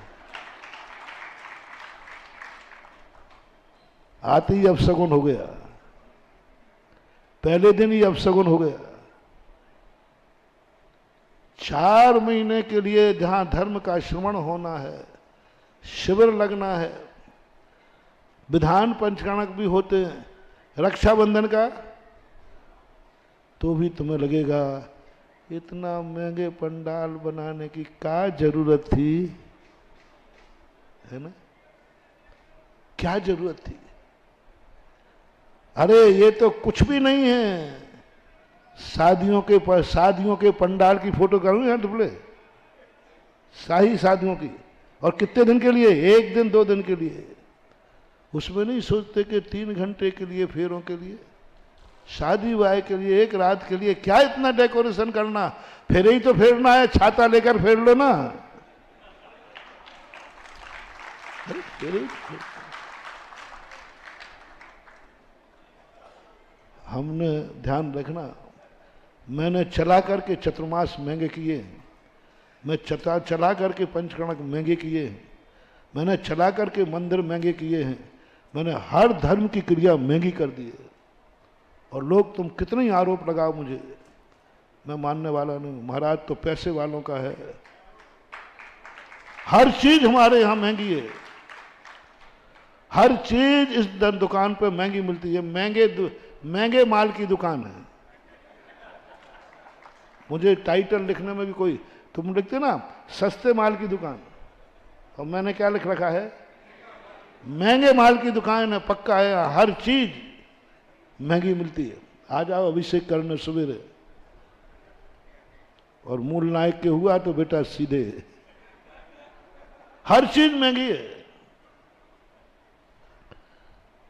आते ही अपशगुन हो गया, पहले दिन ही अपशगुन हो गया। 4 महीने के लिए जहां धर्म का श्रवण होना है, शिविर लगना है, विधान पंचकणक भी होते हैं, रक्षाबंधन का, तो भी तुम्हें लगेगा इतना महंगे पंडाल बनाने की क्या जरूरत थी, है ना? क्या जरूरत थी? अरे ये तो कुछ भी नहीं है। शादियों के पंडाल की फोटो करूं यार दुबले, शाही शादियों की, और कितने दिन के लिए? 1 दिन 2 दिन के लिए। उसमें नहीं सोचते कि 3 घंटे के लिए, फेरों के लिए, शादी वाह के लिए, 1 रात के लिए क्या इतना डेकोरेशन करना? फेरे ही तो फेरना है, छाता लेकर फेर लो ना। हमने ध्यान रखना, मैंने चला करके चतुर्मास महंगे किए, मैं चला करके पंचकणक महंगे किए, मैंने चला करके मंदिर महंगे किए हैं, मैंने हर धर्म की क्रिया महंगी कर दी है। और लोग तुम कितने ही आरोप लगाओ मुझे, मैं मानने वाला नहीं। महाराज तो पैसे वालों का है, हर चीज हमारे यहां महंगी है, हर चीज इस दुकान पे महंगी मिलती है। महंगे माल की दुकान है। मुझे टाइटल लिखने में भी कोई, तुम लिखते ना सस्ते माल की दुकान, और मैंने क्या लिख रखा है? महंगे माल की दुकान है, पक्का है, हर चीज महंगी मिलती है। आ जाओ अभिषेक करने सवेरे, और मूल नायक के हुआ तो बेटा सीधे, हर चीज महंगी है।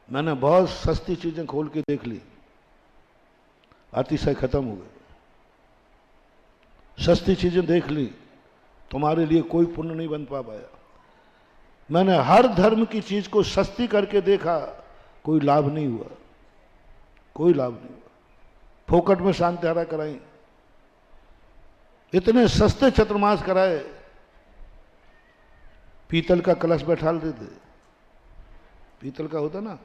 मैंने बहुत सस्ती चीजें खोल के देख ली, अतिशय खत्म हो गए। सस्ती चीजें देख ली, तुम्हारे लिए कोई पुण्य नहीं बन पाया। मैंने हर धर्म की चीज को सस्ती करके देखा, कोई लाभ नहीं हुआ, कोई लाभ नहीं हुआ। फोकट में शांतिधारा कराई, इतने सस्ते चतुर्मास कराए, पीतल का कलश बैठा देते, पीतल का होता ना,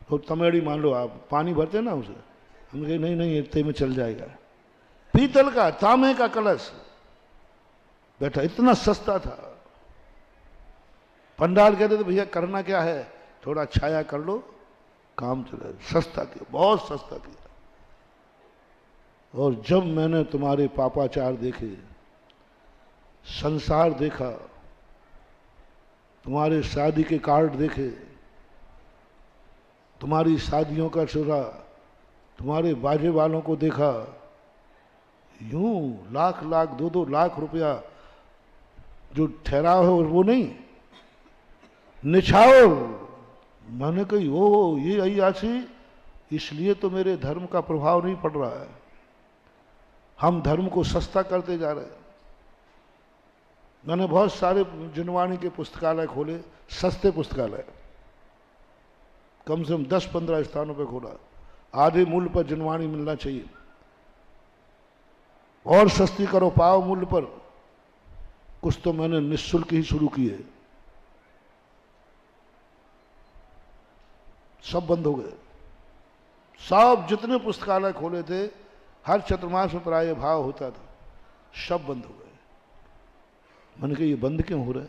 तो तमेड़ी मान लो आप, पानी भरते ना उसे, हम कहे नहीं नहीं इतने में चल जाएगा। पीतल का, तांबे का कलश बैठा, इतना सस्ता था। पंडाल कहते थे भैया करना क्या है, थोड़ा छाया कर लो काम चले। सस्ता किया, बहुत सस्ता किया। और जब मैंने तुम्हारे पापाचार देखे, संसार देखा, तुम्हारे शादी के कार्ड देखे, तुम्हारी शादियों का चुरा, तुम्हारे बाजे वालों को देखा, यूं लाख लाख 2-2 लाख रुपया जो ठहराव है वो नहीं, निछावर। मैंने कही ओ ये अय्यासी, इसलिए तो मेरे धर्म का प्रभाव नहीं पड़ रहा है। हम धर्म को सस्ता करते जा रहे हैं। मैंने बहुत सारे जिनवाणी के पुस्तकालय खोले, सस्ते पुस्तकालय, कम से कम 10-15 स्थानों पे खोला। आधे मूल्य पर जिनवाणी मिलना चाहिए, और सस्ती करो पाव मूल्य पर। कुछ तो मैंने निःशुल्क ही शुरू किए, सब बंद हो गए। सब जितने पुस्तकालय खोले थे, हर चतुर्मास में प्राय भाव होता था, सब बंद हो गए। मैंने कहा ये बंद क्यों हो रहा है?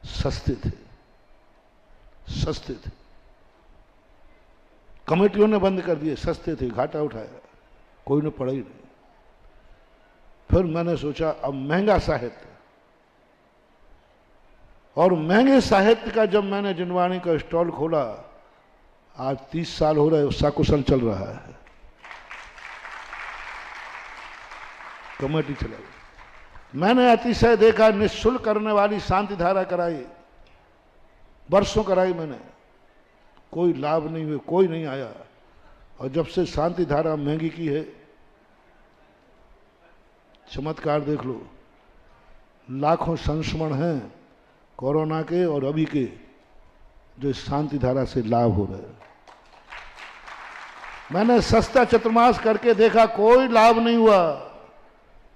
सस्ते थे, सस्ते थे। कमेटियों ने बंद कर दिए, सस्ते थे, घाटा उठाया, कोई ने पढ़ा ही नहीं। फिर मैंने सोचा अब महंगा साहित्य, और महंगे साहित्य का जब मैंने जिनवाणी का स्टॉल खोला, आज 30 साल हो रहे, सकुशल चल रहा है, कमेटी चला गई। मैंने अतिशय देखा, निःशुल्क करने वाली शांतिधारा कराई, वर्षों कराई मैंने, कोई लाभ नहीं हुए, कोई नहीं आया। और जब से शांतिधारा महंगी की है, चमत्कार देख लो, लाखों संस्मरण हैं कोरोना के और अभी के, जो शांतिधारा से लाभ हो रहे हैं। मैंने सस्ता चतुर्मास करके देखा, कोई लाभ नहीं हुआ।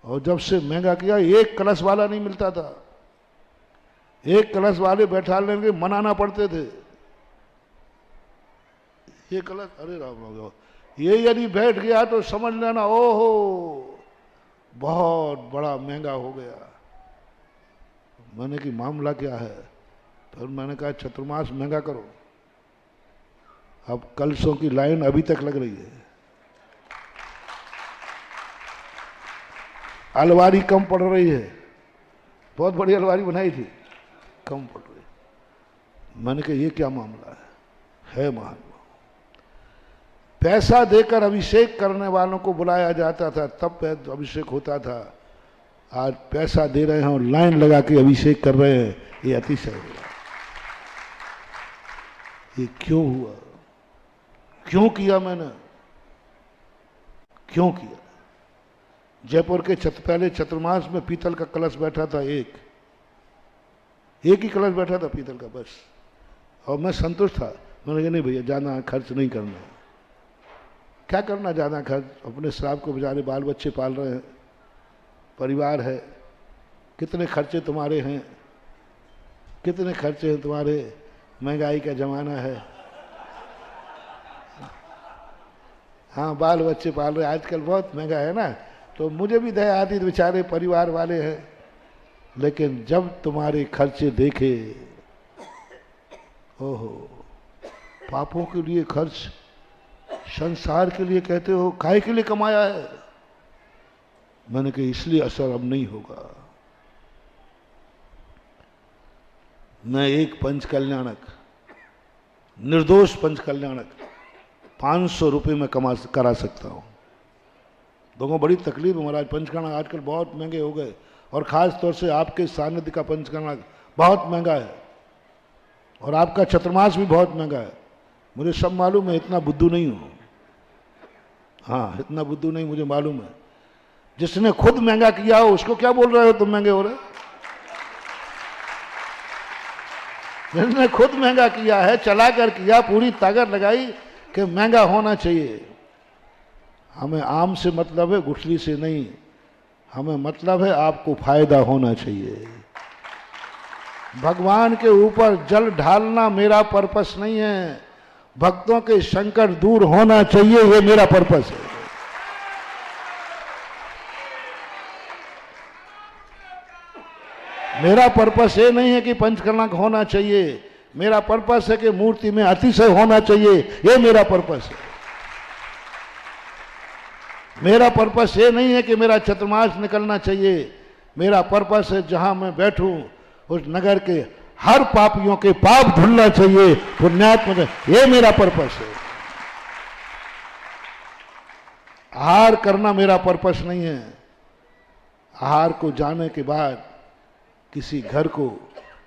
और जब से महंगा किया, एक कलश वाला नहीं मिलता था। एक कलश वाले बैठा लेंगे, मनाना पड़ते थे। ये कलश, अरे राम राम, ये यदि बैठ गया तो समझ लेना ओहो बहुत बड़ा महंगा हो गया। मैंने कि मामला क्या है? फिर मैंने कहा चतुर्मास महंगा करो। अब कलशों की लाइन अभी तक लग रही है। अलमारी कम पड़ रही है, बहुत बड़ी अलमारी बनाई थी, कम पड़ रही। मैंने कहा ये क्या मामला है महान। पैसा देकर अभिषेक करने वालों को बुलाया जाता था, तब अभिषेक होता था। आज पैसा दे रहे हैं और लाइन लगा के अभिषेक कर रहे हैं, ये अतिशय हुआ। ये क्यों हुआ? क्यों किया मैंने? क्यों किया? जयपुर के पहले चतुर्मास में पीतल का कलश बैठा था, एक ही कलश बैठा था पीतल का, बस। और मैं संतुष्ट था। मैंने कहा नहीं भैया, ज़्यादा खर्च नहीं करना। क्या करना ज़्यादा खर्च? अपने श्राप को बेचारे बाल बच्चे पाल रहे हैं, परिवार है। कितने खर्चे तुम्हारे हैं, कितने खर्चे हैं तुम्हारे? महंगाई का ज़माना है। हाँ, बाल बच्चे पाल रहे, आजकल बहुत महंगा है ना, तो मुझे भी दया आती, बेचारे परिवार वाले हैं। लेकिन जब तुम्हारे खर्चे देखे, ओहो, पापों के लिए खर्च, संसार के लिए कहते हो, काहे के लिए कमाया है? मैंने कहा इसलिए असर अब नहीं होगा। मैं एक पंच कल्याणक, निर्दोष पंच कल्याणक 500 रुपये में करा सकता हूँ। लोगों बड़ी तकलीफ है महाराज, पंचकर्णक आजकल बहुत महंगे हो गए, और ख़ास तौर से आपके सानिध्य का पंचकर्णक बहुत महंगा है। और आपका चतुर्मास भी बहुत महंगा है। मुझे सब मालूम है, इतना बुद्धू नहीं हूं। हाँ, इतना बुद्धू नहीं, मुझे मालूम है। जिसने खुद महंगा किया हो उसको क्या बोल रहे हो तुम महंगे हो रहे? जिसने खुद महंगा किया है, चला कर किया, पूरी ताकत लगाई कि महंगा होना चाहिए। हमें आम से मतलब है, गुठली से नहीं। हमें मतलब है आपको फायदा होना चाहिए। भगवान के ऊपर जल ढालना मेरा पर्पस नहीं है, भक्तों के संकट दूर होना चाहिए, ये मेरा पर्पस है। मेरा पर्पस ये नहीं है कि पंचकर्णक होना चाहिए, मेरा पर्पस है कि मूर्ति में अतिशय होना चाहिए, ये मेरा पर्पस है। मेरा पर्पस ये नहीं है कि मेरा चतुर्मास निकलना चाहिए, मेरा पर्पस है जहां मैं बैठूं उस नगर के हर पापियों के पाप धुलना चाहिए, पुण्यात्मा, ये मेरा पर्पस है। आहार करना मेरा पर्पस नहीं है। आहार को जाने के बाद किसी घर को,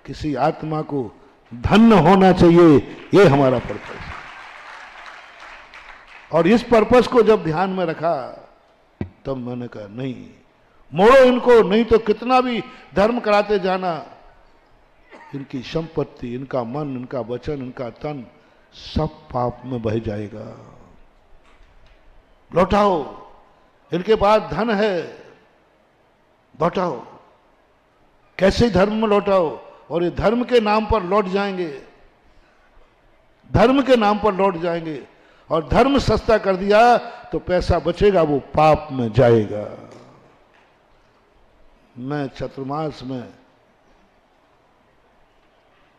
किसी आत्मा को धन्य होना चाहिए, ये हमारा पर्पस है। और इस पर्पस को जब ध्यान में रखा तब मैंने कहा नहीं, मोड़ो इनको, नहीं तो कितना भी धर्म कराते जाना, इनकी संपत्ति, इनका मन, इनका वचन, इनका तन सब पाप में बह जाएगा। लौटाओ, इनके पास धन है, लौटाओ। कैसे धर्म में लौटाओ? और ये धर्म के नाम पर लौट जाएंगे, धर्म के नाम पर लौट जाएंगे। और धर्म सस्ता कर दिया तो पैसा बचेगा, वो पाप में जाएगा। मैं चतुर्मास में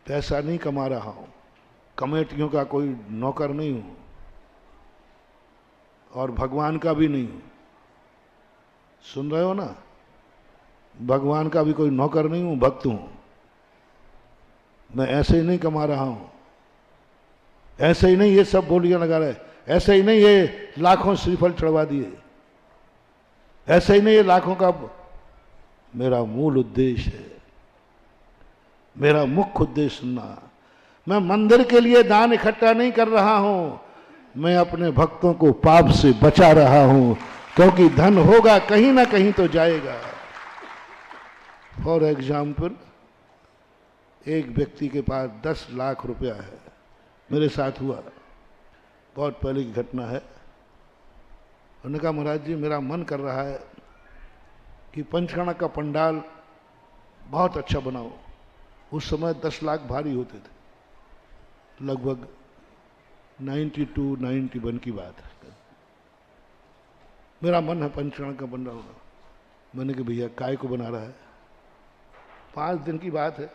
पैसा नहीं कमा रहा हूं, कमेटियों का कोई नौकर नहीं हूं, और भगवान का भी नहीं हूं। सुन रहे हो ना? भगवान का भी कोई नौकर नहीं हूं, भक्त हूं। मैं ऐसे ही नहीं कमा रहा हूं, ऐसे ही नहीं ये सब बोलियां लगा रहे, ऐसे ही नहीं ये लाखों श्रीफल चढ़वा दिए, ऐसे ही नहीं ये लाखों का। मेरा मूल उद्देश्य है, मेरा मुख्य उद्देश्य सुनना। मैं मंदिर के लिए दान इकट्ठा नहीं कर रहा हूं, मैं अपने भक्तों को पाप से बचा रहा हूं, क्योंकि धन होगा कहीं ना कहीं तो जाएगा। फॉर एग्जाम्पल, एक व्यक्ति के पास 10 लाख रुपया है, मेरे साथ हुआ, बहुत पहले की घटना है। उन्होंने कहा महाराज जी मेरा मन कर रहा है कि पंचकर्णक का पंडाल बहुत अच्छा बनाओ। उस समय 10 लाख भारी होते थे, लगभग 92-91 की बात है। मेरा मन है पंचकर्णक का पंडाल बनाओ। मैंने कहा भैया काय को बना रहा है, 5 दिन की बात है,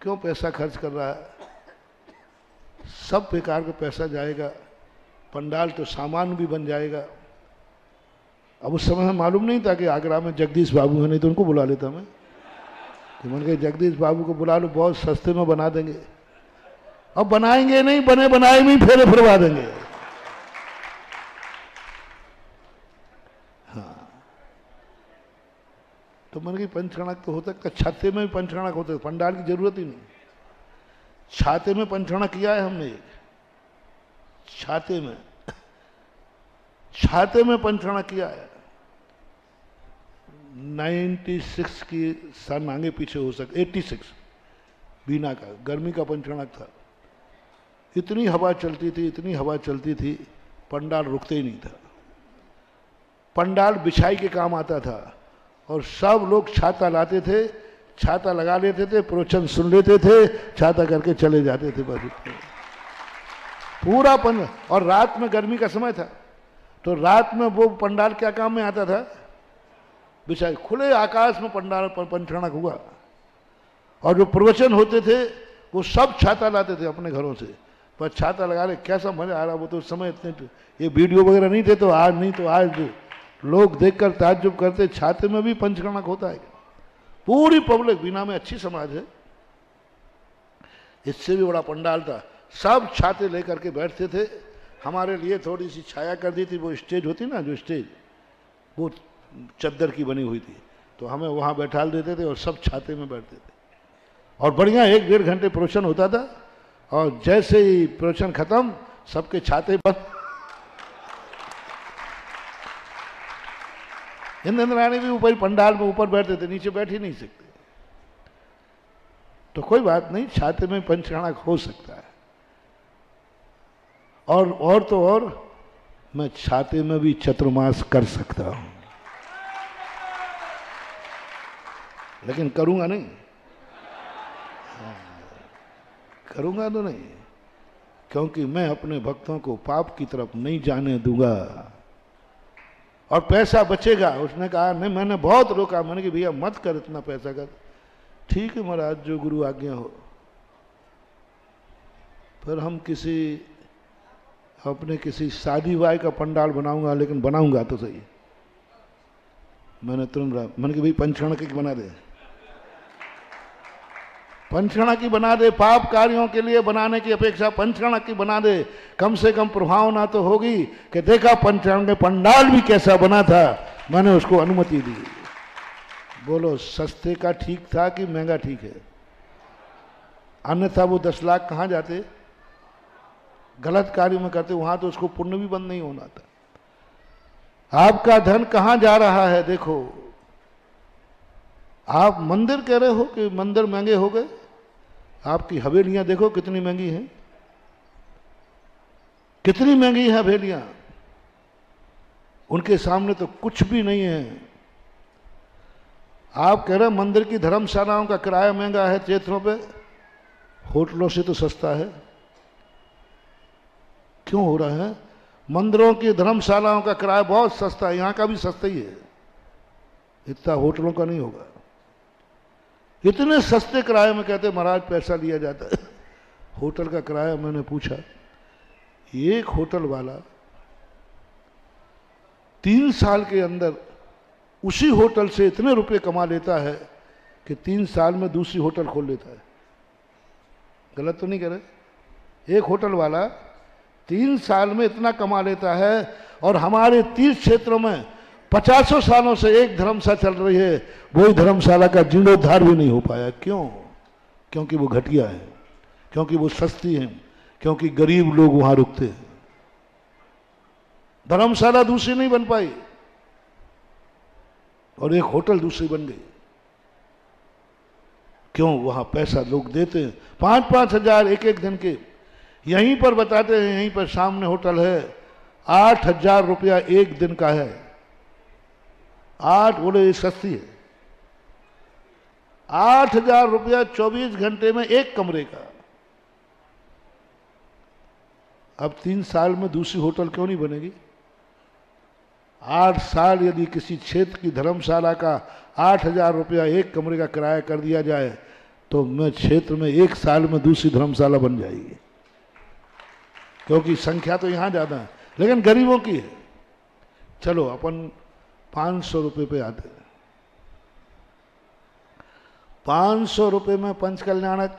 क्यों पैसा खर्च कर रहा है? सब बेकार का पैसा जाएगा, पंडाल तो सामान भी बन जाएगा। अब उस समय मालूम नहीं था कि आगरा में जगदीश बाबू है, नहीं तो उनको बुला लेता मैं। कि मैंने कहा जगदीश बाबू को बुला लो, बहुत सस्ते में बना देंगे। अब बनाएंगे नहीं, बने बनाए में फेरे फिरवा देंगे। हाँ, तो मैंने कहा पंचकर्णक तो होता है, छाते में भी पंचकर्णक होते, पंडाल की जरूरत ही नहीं। छाते में पंचकर्णक किया है हमने, छाते में पंचकर्णक किया है। 96 की सन आगे पीछे हो सकता, 86 बीना का गर्मी का पंचकर्णक था। इतनी हवा चलती थी, इतनी हवा चलती थी, पंडाल रुकते ही नहीं था। पंडाल बिछाई के काम आता था और सब लोग छाता लाते थे, छाता लगा लेते थे, प्रवचन सुन लेते थे, छाता करके चले जाते थे बस। पूरा और रात में गर्मी का समय था, तो रात में वो पंडाल क्या काम में आता था? बिछाई, खुले आकाश में पंडाल पर पंचकर्णक हुआ। और जो प्रवचन होते थे वो सब छाता लाते थे अपने घरों से, पर छाता लगा रहे, कैसा मजा आ रहा। वो तो उस समय इतने ये वीडियो वगैरह नहीं थे, तो आज नहीं तो आज लोग देखकर ताज्जुब करते, छाते में भी पंचकर्णक होता है। पूरी पब्लिक, बीना में अच्छी समाज है, इससे भी बड़ा पंडाल था, सब छाते लेकर के बैठते थे। हमारे लिए थोड़ी सी छाया कर दी थी, वो स्टेज होती ना, जो स्टेज वो चद्दर की बनी हुई थी, तो हमें वहाँ बैठा देते थे और सब छाते में बैठते थे। और बढ़िया 1-1.5 घंटे प्रवचन होता था, और जैसे ही प्रवचन खत्म सबके छाते बंद। इंद्र रानी भी ऊपर पंडाल में ऊपर बैठते थे, नीचे बैठ ही नहीं सकते। तो कोई बात नहीं, छाते में पंचकर्णक हो सकता है। और तो और मैं छाते में भी चतुर्मास कर सकता हूं, लेकिन करूंगा नहीं, करूंगा तो नहीं, क्योंकि मैं अपने भक्तों को पाप की तरफ नहीं जाने दूंगा। और पैसा बचेगा। उसने कहा नहीं, मैंने बहुत रोका, मैंने कि भैया मत कर इतना पैसा कर। ठीक है महाराज, जो गुरु आज्ञा हो। फिर हम अपने किसी शादी वाय का पंडाल बनाऊंगा, लेकिन बनाऊंगा तो सही। मैंने तुरंत मैंने कि भाई पंचकर्णक की बना दे, पंचकर्णक की बना दे, पाप कार्यों के लिए बनाने की अपेक्षा पंचकर्णक की बना दे, कम से कम प्रभावना तो होगी कि देखा पंचकर्णक पंडाल भी कैसा बना था। मैंने उसको अनुमति दी। बोलो सस्ते का ठीक था कि महंगा ठीक है? अन्यथा वो 10 लाख कहाँ जाते? गलत कार्य में करते, वहां तो उसको पुण्य भी बंद नहीं होना था। आपका धन कहां जा रहा है देखो। आप मंदिर कह रहे हो कि मंदिर महंगे हो गए, आपकी हवेलियां देखो कितनी महंगी हैं, कितनी महंगी है हवेलियां, उनके सामने तो कुछ भी नहीं है। आप कह रहे मंदिर की धर्मशालाओं का किराया महंगा है क्षेत्रों पे, होटलों से तो सस्ता है। क्यों हो रहा है? मंदिरों की धर्मशालाओं का किराया बहुत सस्ता है, यहां का भी सस्ता ही है, इतना होटलों का नहीं होगा। इतने सस्ते किराए में कहते महाराज पैसा लिया जाता है। होटल का किराया मैंने पूछा, एक होटल वाला 3 साल के अंदर उसी होटल से इतने रुपए कमा लेता है कि 3 साल में दूसरी होटल खोल लेता है। गलत तो नहीं कह रहे? एक होटल वाला 3 साल में इतना कमा लेता है, और हमारे तीर्थ क्षेत्रों में 50 सालों से एक धर्मशाला चल रही है, वही धर्मशाला का जीर्णोद्धार भी नहीं हो पाया। क्यों? क्योंकि वो घटिया है, क्योंकि वो सस्ती है, क्योंकि गरीब लोग वहां रुकते हैं। धर्मशाला दूसरी नहीं बन पाई और एक होटल दूसरी बन गई। क्यों? वहां पैसा लोग देते हैं, 5-5 हजार एक दिन के। यहीं पर बताते हैं, यहीं पर सामने होटल है, 8,000 रुपया एक दिन का है। 8 बोले ये सस्ती है। 8,000 रुपया 24 घंटे में एक कमरे का। अब 3 साल में दूसरी होटल क्यों नहीं बनेगी? 8 साल यदि किसी क्षेत्र की धर्मशाला का 8,000 रुपया एक कमरे का किराया कर दिया जाए, तो मैं क्षेत्र में 1 साल में दूसरी धर्मशाला बन जाएगी, क्योंकि संख्या तो यहां ज्यादा है, लेकिन गरीबों की है। चलो अपन 500 रुपये पे आते हैं। 500 रुपये में पंचकल्याणक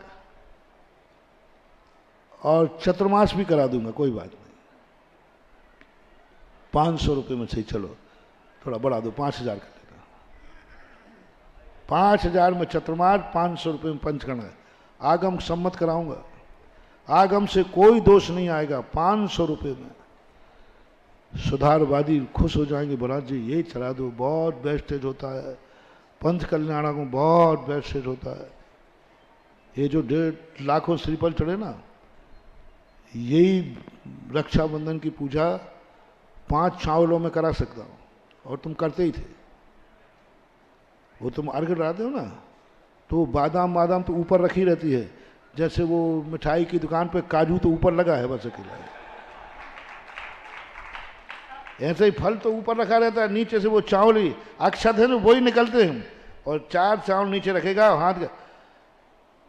और चतुर्मास भी करा दूंगा, कोई बात नहीं। 500 रुपये में सही, चलो थोड़ा बढ़ा दो, 5,000 कर देना। 5,000 में चतुर्मास, 500 रुपये में पंचकल्याणक। आगम सम्मत कराऊंगा, आगम से कोई दोष नहीं आएगा। 500 रुपये में सुधारवादी खुश हो जाएंगे, महाराज जी ये चला दो, बहुत वेस्टेज होता है, पंच कल्याणा को बहुत वेस्टेज होता है। ये जो 1.5 लाखों श्रीफल चढ़े ना, यही रक्षाबंधन की पूजा 5 चावलों में करा सकता हूँ, और तुम करते ही थे। वो तुम अर्घ डालते हो ना, तो बादाम तो ऊपर रखी रहती है, जैसे वो मिठाई की दुकान पे काजू तो ऊपर लगा है बस अकेला, ऐसे ही फल तो ऊपर रखा रहता है, नीचे से वो चावल ही अक्षत है ना, वही निकलते हैं, और 4 चावल नीचे रखेगा हाथ का।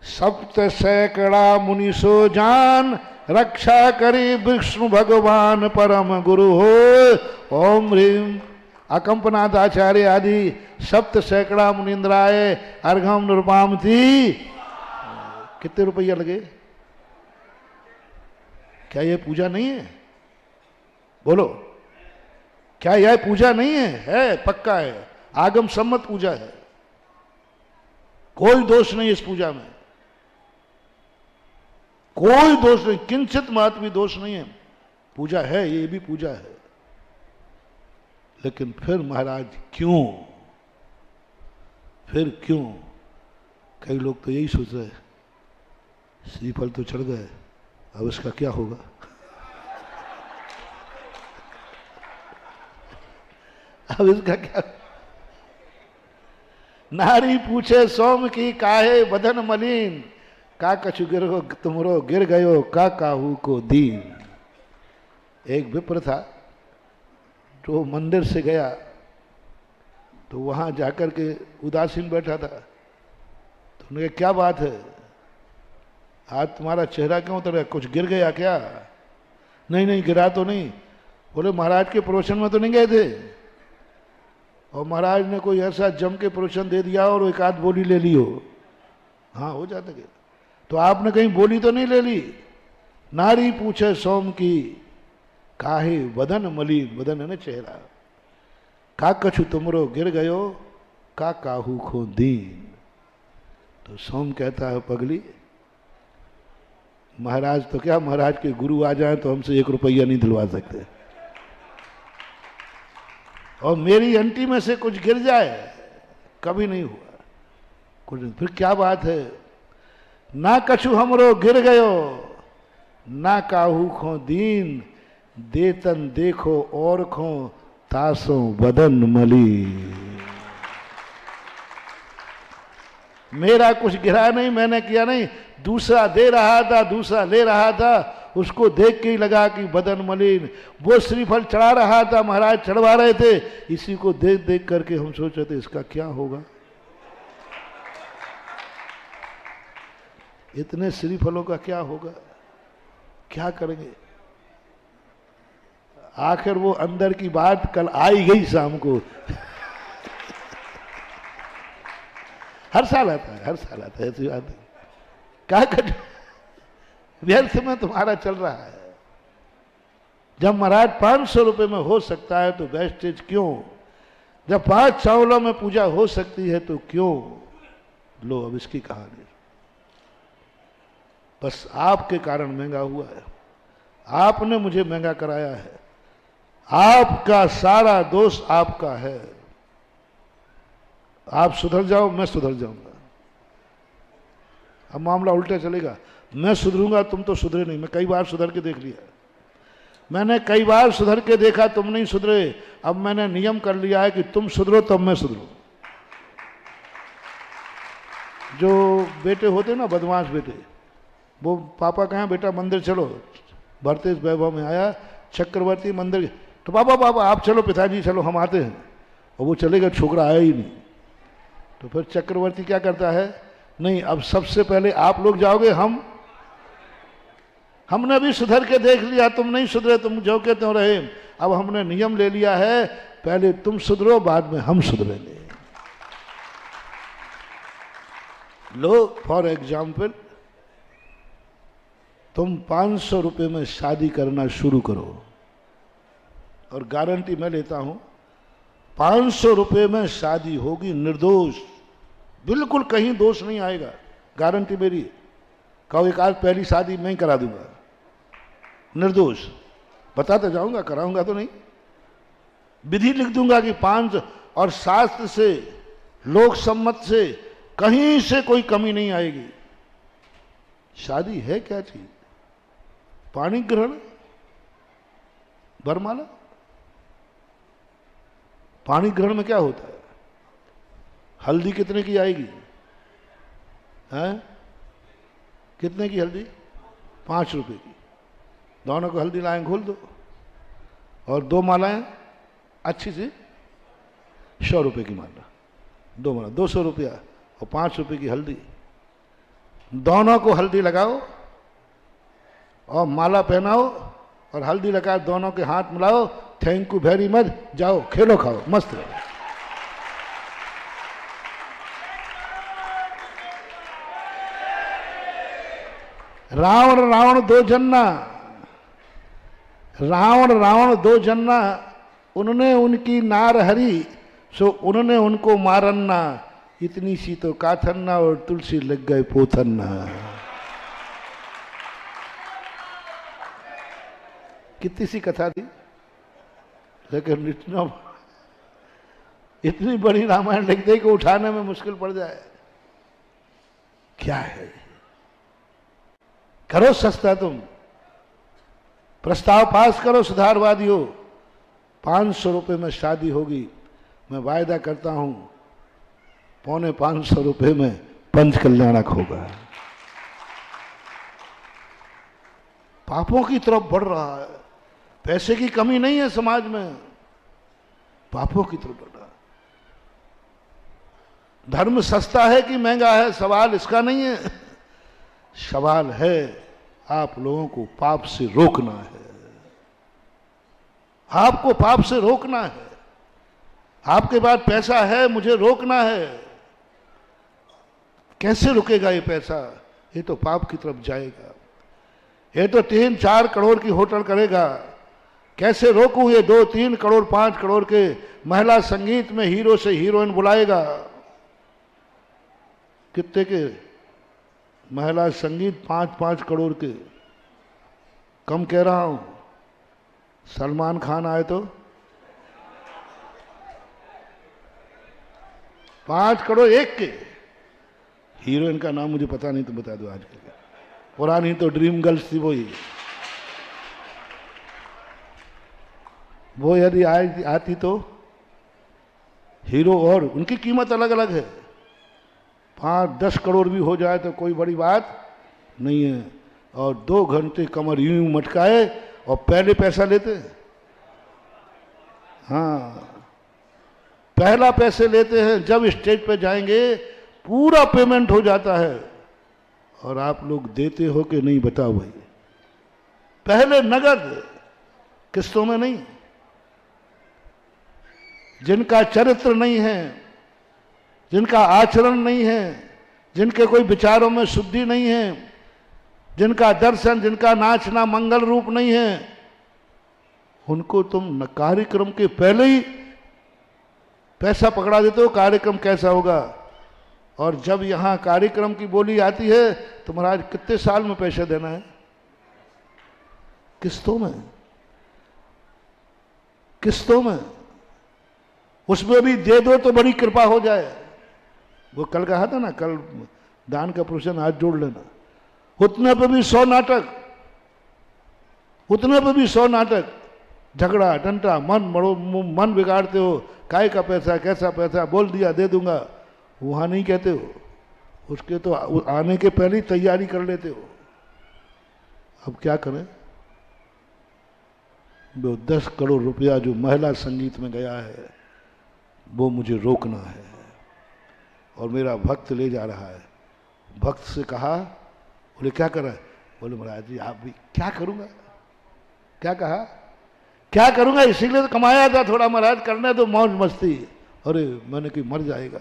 सप्त सैकड़ा मुनि सो जान, रक्षा करी विष्णु भगवान परम गुरु हो। ओम ह्रीम अकंपनाथ आचार्य आदि सप्त सैकड़ा मुनिंद्राय अर्घम निरुपाम थी। कितने रुपया लगे? क्या ये पूजा नहीं है? बोलो, क्या यह पूजा नहीं है? है, पक्का है, आगम सम्मत पूजा है, कोई दोष नहीं इस पूजा में। कोई दोष नहीं, किंचित मात्र भी दोष नहीं है। पूजा है, ये भी पूजा है, लेकिन फिर महाराज क्यों, फिर क्यों? कई लोग तो यही सोच रहे हैं, श्रीफल तो चढ़ गए, अब इसका क्या होगा? अब इसका क्या? नारी पूछे सोम की काहे बदन मलिन, का कछु गिर तुमरो गिर गयो का काहू को दीन। एक विप्र था तो मंदिर से गया तो वहां जाकर के उदासीन बैठा था। तो उन्होंने कहा क्या बात है, आज तुम्हारा चेहरा क्यों उतर गया, कुछ गिर गया क्या? नहीं नहीं गिरा तो नहीं। बोले महाराज के प्रवचन में तो नहीं गए थे? और महाराज ने कोई ऐसा जम के प्रवचन दे दिया और एक आध बोली ले ली हो। हाँ हो जाता क्या? तो आपने कहीं बोली तो नहीं ले ली? नारी पूछे सोम की काहे बदन मलिन, बदन है ना चेहरा, का कछु तुमरो गिर गयो का काहू खो दीन। तो सोम कहता है पगली, महाराज तो क्या, महाराज के गुरु आ जाए तो हमसे 1 रुपया नहीं दिलवा सकते, और मेरी अंटी में से कुछ गिर जाए, कभी नहीं हुआ कुछ। फिर क्या बात है? ना कछु हमरो गिर गयो ना काहू खो दीन, देतन देखो और खो तासो बदन मली। मेरा कुछ गिरा नहीं, मैंने किया नहीं, दूसरा दे रहा था, दूसरा ले रहा था, उसको देख के ही लगा कि बदन मलिन। वो श्रीफल चढ़ा रहा था, महाराज चढ़वा रहे थे, इसी को देख देख करके हम सोच रहे थे इसका क्या होगा। इतने श्रीफलों का क्या होगा, क्या करेंगे? आखिर वो अंदर की बात कल आई गई शाम को। हर साल आता है, हर साल आता है, ऐसी बात है। क्या कर, व्यर्थ में तुम्हारा चल रहा है। जब महाराज 500 रुपए में हो सकता है तो वेस्टेज क्यों? जब 5 चावलों में पूजा हो सकती है तो क्यों? लो अब इसकी कहानी। बस आपके कारण महंगा हुआ है, आपने मुझे महंगा कराया है, आपका सारा दोष आपका है। आप सुधर जाओ, मैं सुधर जाऊंगा। अब मामला उल्टा चलेगा, मैं सुधरूंगा, तुम तो सुधरे नहीं। मैं कई बार सुधर के देख लिया, मैंने कई बार सुधर के देखा, तुम नहीं सुधरे। अब मैंने नियम कर लिया है कि तुम सुधरो तब मैं सुधरूं। जो बेटे होते ना बदमाश बेटे, वो पापा कहाँ, बेटा मंदिर चलो। भरतेश वैभव में आया चक्रवर्ती मंदिर, तो पापा पापा आप चलो, पिताजी चलो हम आते हैं। और वो चलेगा, छोकरा आया ही नहीं। तो फिर चक्रवर्ती क्या करता है, नहीं अब सबसे पहले आप लोग जाओगे, हमने भी सुधर के देख लिया, तुम नहीं सुधरे, तुम जो के त्यों रहे। अब हमने नियम ले लिया है, पहले तुम सुधरो, बाद में हम सुधरेंगे। लो फॉर एग्जाम्पल, तुम 500 रुपए में शादी करना शुरू करो, और गारंटी मैं लेता हूं 500 रुपए में शादी होगी निर्दोष, बिल्कुल कहीं दोष नहीं आएगा, गारंटी मेरी। कहो एक आज पहली शादी मैं ही करा दूंगा, निर्दोष। बताते जाऊंगा, कराऊंगा तो नहीं। विधि लिख दूंगा कि 5, और शास्त्र से, लोक सम्मत से, कहीं से कोई कमी नहीं आएगी। शादी है क्या चीज? पाणी ग्रहण, वरमाला। पाणी ग्रहण में क्या होता है? हल्दी कितने की आएगी? हैं? कितने की हल्दी? 5 रुपए की। दोनों को हल्दी लाएं, घोल दो, और 2 मालाएं अच्छी सी 100 रुपए की माला, 2 माला 200 रुपया, और 5 रुपए की हल्दी। दोनों को हल्दी लगाओ और माला पहनाओ और हल्दी लगा, दोनों के हाथ मिलाओ, थैंक यू वेरी मच, जाओ खेलो खाओ मस्त रहो। रावण रावण दो जन्ना, रावण रावण दो जन्ना, उन्होंने उनकी नार हरी, सो उन्होंने उनको मारन्ना, इतनी सी तो काथन्ना, और तुलसी लग गए पोथन्ना। कितनी सी कथा थी, लेकिन इतनी बड़ी रामायण लिख दे कि उठाने में मुश्किल पड़ जाए। क्या है? करो सस्ता, तुम प्रस्ताव पास करो, सुधारवादी हो। 500 रुपये में शादी होगी, मैं वायदा करता हूं 450 रुपये में पंच कल्याणक होगा। पापों की तरफ बढ़ रहा है, पैसे की कमी नहीं है समाज में, पापों की तरफ बढ़ रहा है। धर्म सस्ता है कि महंगा है, सवाल इसका नहीं है। सवाल है आप लोगों को पाप से रोकना है, आपको पाप से रोकना है। आपके पास पैसा है, मुझे रोकना है। कैसे रुकेगा ये पैसा? ये तो पाप की तरफ जाएगा। ये तो 3-4 करोड़ की होटल करेगा। कैसे रोकूं? ये 2-3 करोड़ 5 करोड़ के महिला संगीत में हीरो से हीरोइन बुलाएगा। कितने के महिला संगीत? 5-5 करोड़ के। कम कह रहा हूं, सलमान खान आए तो 5 करोड़ एक के। हीरोइन का नाम मुझे पता नहीं, तो बता दो आज के। पुरानी तो ड्रीम गर्ल्स थी वही। वो यदि आती तो हीरो, और उनकी कीमत अलग अलग है। 5-10 करोड़ भी हो जाए तो कोई बड़ी बात नहीं है। और 2 घंटे कमर यूं मटकाए और पहले पैसा लेते। हाँ, पहला पैसे लेते हैं, जब स्टेज पे जाएंगे पूरा पेमेंट हो जाता है। और आप लोग देते हो कि नहीं बताओ भाई? पहले नगद, किस्तों में नहीं। जिनका चरित्र नहीं है, जिनका आचरण नहीं है, जिनके कोई विचारों में शुद्धि नहीं है, जिनका दर्शन, जिनका नाचना मंगल रूप नहीं है, उनको तुम कार्यक्रम के पहले ही पैसा पकड़ा देते हो। कार्यक्रम कैसा होगा? और जब यहां कार्यक्रम की बोली आती है तो महाराज कितने साल में पैसा देना है? किस्तों में, किस्तों में। उसमें भी दे दो तो बड़ी कृपा हो जाए। वो कल कहा था ना, कल दान का प्रोविजन आज जोड़ लेना। उतने पे भी 100 नाटक, उतने पे भी 100 नाटक। झगड़ा डंटा, मन बिगाड़ते हो। काय का पैसा, कैसा पैसा, बोल दिया दे दूंगा, वहां नहीं कहते हो। उसके तो आने के पहले ही तैयारी कर लेते हो। अब क्या करें? वो 10 करोड़ रुपया जो महिला संगीत में गया है, वो मुझे रोकना है। और मेरा भक्त ले जा रहा है। भक्त से कहा, बोले क्या कर रहा है? बोले महाराज जी आप भी। क्या करूंगा? क्या कहा? क्या करूंगा? इसीलिए तो कमाया था थोड़ा महाराज, करने दो मौज मस्ती। अरे मैंने कि मर जाएगा,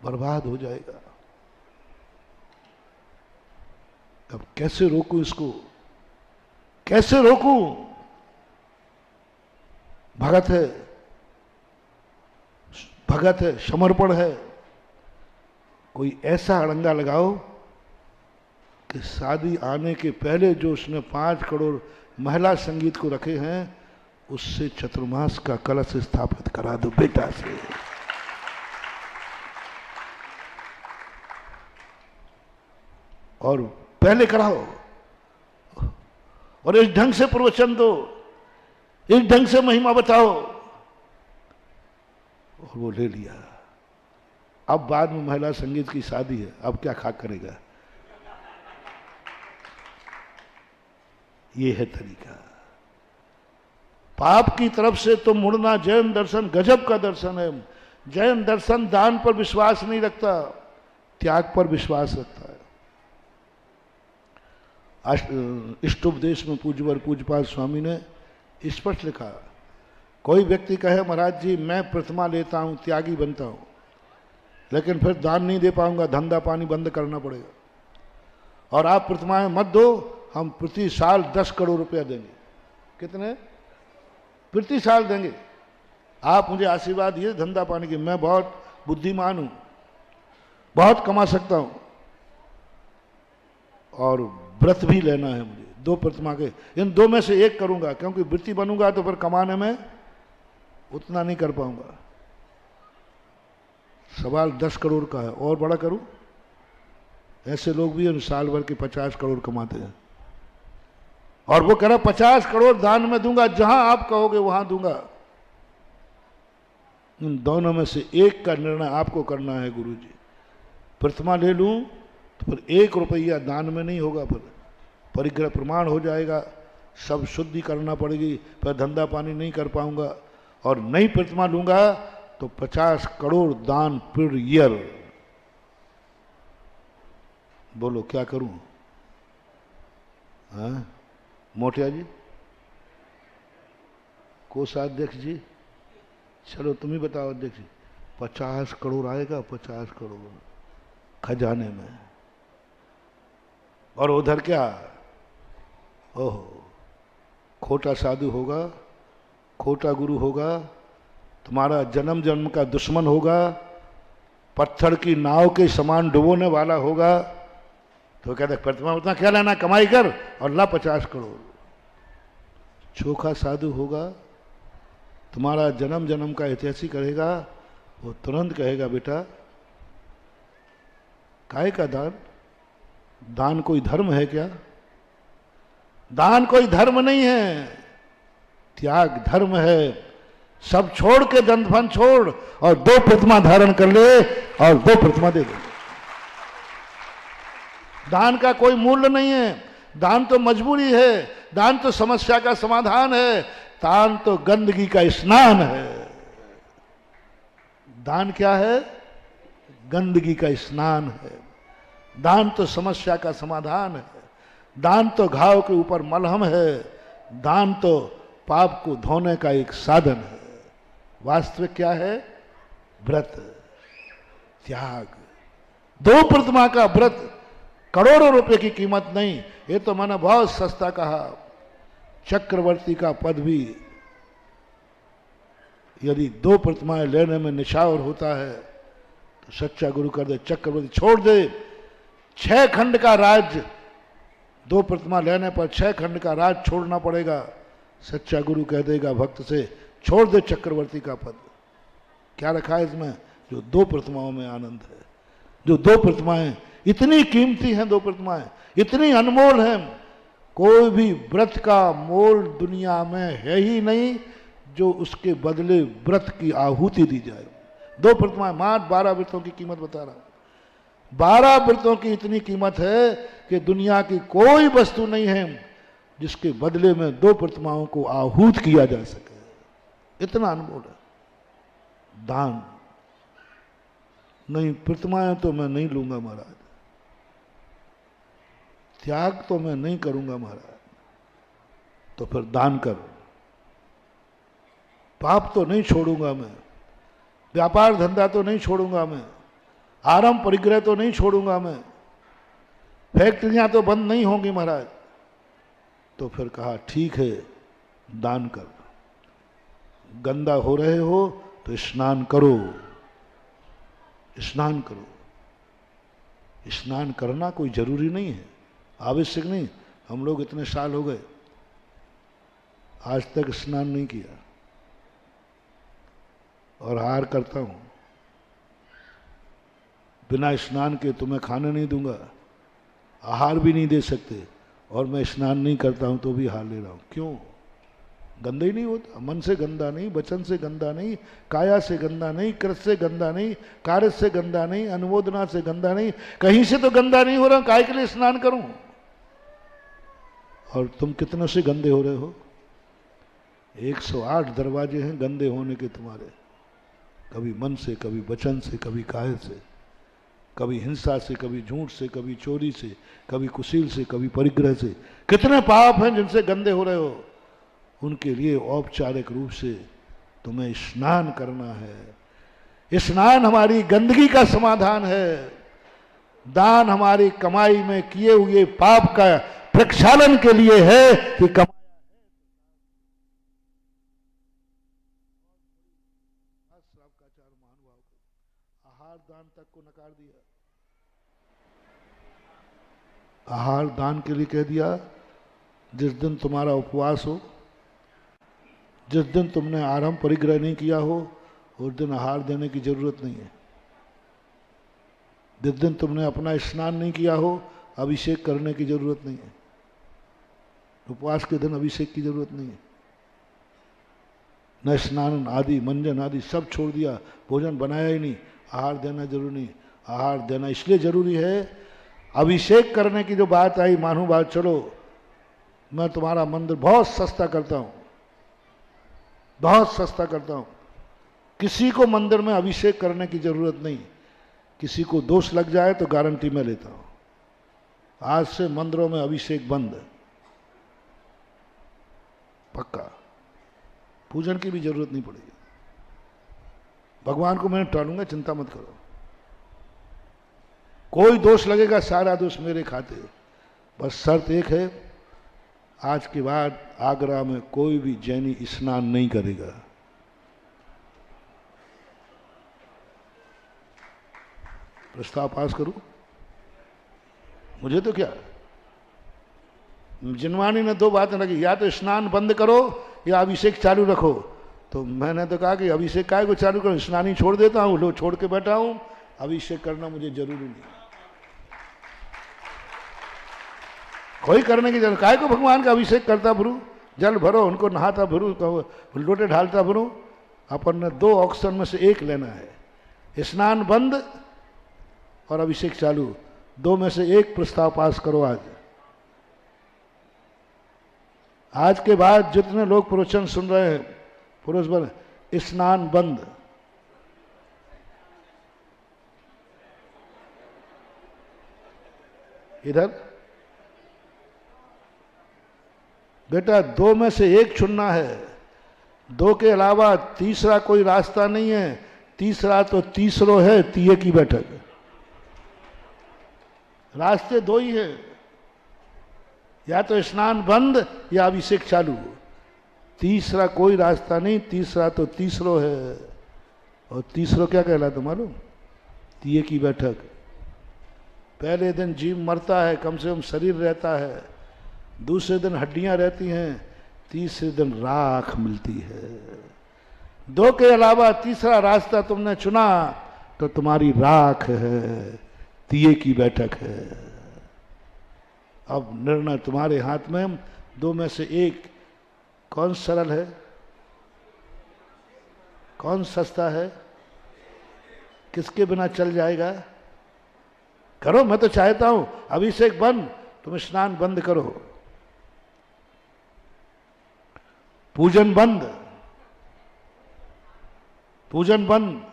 बर्बाद हो जाएगा। अब कैसे रोकूं इसको? कैसे रोकूं? भगत है, भगत है, समर्पण है। कोई ऐसा अड़ंगा लगाओ कि शादी आने के पहले जो उसने 5 करोड़ महिला संगीत को रखे हैं, उससे चतुर्मास का कलश स्थापित करा दो बेटा से। और पहले कराओ, और इस ढंग से प्रवचन दो, इस ढंग से महिमा बताओ। और वो ले लिया। अब बाद में महिला संगीत की शादी है, अब क्या खाक करेगा? ये है तरीका। पाप की तरफ से तो मुड़ना। जैन दर्शन गजब का दर्शन है। जैन दर्शन दान पर विश्वास नहीं रखता, त्याग पर विश्वास रखता है। इष्टोपदेश में पूज्यवर पूज्यपाद स्वामी ने स्पष्ट लिखा, कोई व्यक्ति कहे महाराज जी मैं प्रतिमा लेता हूं, त्यागी बनता हूं, लेकिन फिर दान नहीं दे पाऊंगा, धंधा पानी बंद करना पड़ेगा। और आप प्रतिमाएं मत दो, हम प्रति साल 10 करोड़ रुपया देंगे। कितने? प्रति साल देंगे। आप मुझे आशीर्वाद दिए धंधा पानी के, मैं बहुत बुद्धिमान हूं, बहुत कमा सकता हूं, और व्रत भी लेना है मुझे, 2 प्रतिमा के, इन 2 में से एक करूंगा, क्योंकि वृत्ति बनूंगा तो फिर कमाने में उतना नहीं कर पाऊंगा। सवाल 10 करोड़ का है, और बड़ा करूं? ऐसे लोग भी हैं साल भर के 50 करोड़ कमाते हैं, और वो कह रहा 50 करोड़ दान में दूंगा, जहां आप कहोगे वहां दूंगा। इन दोनों में से एक का निर्णय आपको करना है गुरुजी। प्रतिमा ले लूं तो फिर 1 रुपया दान में नहीं होगा, फिर परिग्रह प्रमाण हो जाएगा, सब शुद्धि करना पड़ेगी, फिर धंधा पानी नहीं कर पाऊंगा। और नई प्रतिमा लूंगा तो 50 करोड़ दान पर ईयर। बोलो क्या करूं? हाँ मोटिया जी, कोषाध्यक्ष जी, चलो तुम ही बताओ अध्यक्ष जी, 50 करोड़ आएगा? 50 करोड़ खजाने में, और उधर क्या? ओहो, खोटा साधु होगा, खोटा गुरु होगा, तुम्हारा जन्म जन्म का दुश्मन होगा, पत्थर की नाव के समान डुबोने वाला होगा। तो कहते प्रतिमा उतना क्या लेना, कमाई कर और ला 50 करोड़। चोखा साधु होगा, तुम्हारा जन्म जन्म का ऐतिहासी करेगा, वो तुरंत कहेगा बेटा काहे का दान? दान कोई धर्म है क्या? दान कोई धर्म नहीं है, त्याग धर्म है। सब छोड़ के दंतफन छोड़ और 2 प्रतिमा धारण कर ले और 2 प्रतिमा दे दे। दान का कोई मूल्य नहीं है, दान तो मजबूरी है, दान तो समस्या का समाधान है, दान तो गंदगी का स्नान है। दान क्या है? गंदगी का स्नान है। दान तो समस्या का समाधान है, दान तो घाव के ऊपर मलहम है, दान तो पाप को धोने का एक साधन है। वास्तविक क्या है? व्रत, त्याग। 2 प्रतिमा का व्रत, करोड़ों रुपए की कीमत नहीं, ये तो मैंने बहुत सस्ता कहा। चक्रवर्ती का पद भी यदि 2 प्रतिमाएं लेने में निछावर होता है तो सच्चा गुरु कर दे, चक्रवर्ती छोड़ दे। 6 खंड का राज्य 2 प्रतिमा लेने पर 6 खंड का राज छोड़ना पड़ेगा। सच्चा गुरु कह देगा भक्त से, छोड़ दे चक्रवर्ती का पद। क्या रखा है इसमें? जो 2 प्रतिमाओं में आनंद है। जो 2 प्रतिमाएं इतनी कीमती हैं, 2 प्रतिमाएं इतनी अनमोल हैं, कोई भी व्रत का मोल दुनिया में है ही नहीं जो उसके बदले व्रत की आहुति दी जाए। 2 प्रतिमाएं, मात्र 12 व्रतों की कीमत बता रहा हूं। 12 व्रतों की इतनी कीमत है कि दुनिया की कोई वस्तु नहीं है जिसके बदले में 2 प्रतिमाओं को आहूत किया जा सके। इतना अनमोल है। दान नहीं, प्रतिमाएं तो मैं नहीं लूंगा महाराज, त्याग तो मैं नहीं करूंगा महाराज, तो फिर दान करो। पाप तो नहीं छोड़ूंगा मैं, व्यापार धंधा तो नहीं छोड़ूंगा मैं, आरंभ परिग्रह तो नहीं छोड़ूंगा मैं, फैक्ट्रियां तो बंद नहीं होंगी महाराज। तो फिर कहा ठीक है दान कर। गंदा हो रहे हो तो स्नान करो, स्नान करो। स्नान करना कोई जरूरी नहीं है, आवश्यक नहीं। हम लोग इतने साल हो गए आज तक स्नान नहीं किया, और हार करता हूं बिना स्नान के तुम्हें खाने नहीं दूंगा, आहार भी नहीं दे सकते, और मैं स्नान नहीं करता हूं तो भी हार ले रहा हूं। क्यों? गंदा ही नहीं होता। मन से गंदा नहीं, वचन से गंदा नहीं, काया से गंदा नहीं, कृत से गंदा नहीं, कार्य से गंदा नहीं, अनुमोदना से गंदा नहीं, कहीं से तो गंदा नहीं हो रहा। काय के लिए स्नान करूं? और तुम कितने से गंदे हो रहे हो? 108 दरवाजे हैं गंदे होने के तुम्हारे। कभी मन से, कभी वचन से, कभी काया से, कभी हिंसा से, कभी झूठ से, कभी चोरी से, कभी कुशील से, कभी परिग्रह से। कितने पाप हैं जिनसे गंदे हो रहे हो। उनके लिए औपचारिक रूप से तुम्हें स्नान करना है। स्नान हमारी गंदगी का समाधान है। दान हमारी कमाई में किए हुए पाप का प्रक्षालन के लिए है कि आहार दान तक को नकार दिया। आहार दान के लिए कह दिया, जिस दिन तुम्हारा उपवास हो, जिस दिन तुमने आराम परिग्रह नहीं किया हो, उस दिन आहार देने की जरूरत नहीं है। जिस दिन तुमने अपना स्नान नहीं किया हो, अभिषेक करने की जरूरत नहीं है। उपवास के दिन अभिषेक की जरूरत नहीं है। न स्नान आदि मंजन आदि सब छोड़ दिया, भोजन बनाया ही नहीं, आहार देना जरूरी नहीं। आहार देना इसलिए जरूरी है, अभिषेक करने की जो बात आई, मानो बात, चलो मैं तुम्हारा मंदिर बहुत सस्ता करता हूं, बहुत सस्ता करता हूं। किसी को मंदिर में अभिषेक करने की जरूरत नहीं। किसी को दोष लग जाए तो गारंटी मैं लेता हूं, आज से मंदिरों में अभिषेक बंद, पक्का। पूजन की भी जरूरत नहीं पड़ेगी। भगवान को मैं टालूंगा, चिंता मत करो। कोई दोष लगेगा, सारा दोष मेरे खाते। बस शर्त एक है, आज के बाद आगरा में कोई भी जैनी स्नान नहीं करेगा। प्रस्ताव पास करूं? मुझे तो क्या, जिनवानी ने दो बातें लगी, या तो स्नान बंद करो या अभिषेक चालू रखो। तो मैंने तो कहा कि अभिषेक काय को चालू करो, स्नान ही छोड़ देता हूं, लो छोड़ के बैठा हूं, अभिषेक करना मुझे जरूरी नहीं। कोई करने की जरूरत, काय को भगवान का अभिषेक करता फिरूं, जल भरो, उनको नहाता फिरूं, लोटे ढालता फिरूं। अपन ने दो ऑप्शन में से एक लेना है, स्नान बंद और अभिषेक चालू। दो में से एक प्रस्ताव पास करो आज। आज के बाद जितने लोग प्रवचन सुन रहे हैं, पुरुष बन, स्नान बंद। इधर बेटा, दो में से एक चुनना है। दो के अलावा तीसरा कोई रास्ता नहीं है। तीसरा तो तीसरो है, तीये की बैठक। रास्ते दो ही है, या तो स्नान बंद या अभिषेक चालू। तीसरा कोई रास्ता नहीं, तीसरा तो तीसरो है। और तीसरो क्या कहलाता मालूम? तीये की बैठक। पहले दिन जीव मरता है, कम से कम शरीर रहता है। दूसरे दिन हड्डियां रहती हैं, तीसरे दिन राख मिलती है। दो के अलावा तीसरा रास्ता तुमने चुना तो तुम्हारी राख है, तीये की बैठक है। अब निर्णय तुम्हारे हाथ में। दो में से एक, कौन सरल है, कौन सस्ता है, किसके बिना चल जाएगा? करो, मैं तो चाहता हूं अभिषेक बंद, तुम स्नान बंद करो, पूजन बंद, पूजन बंद,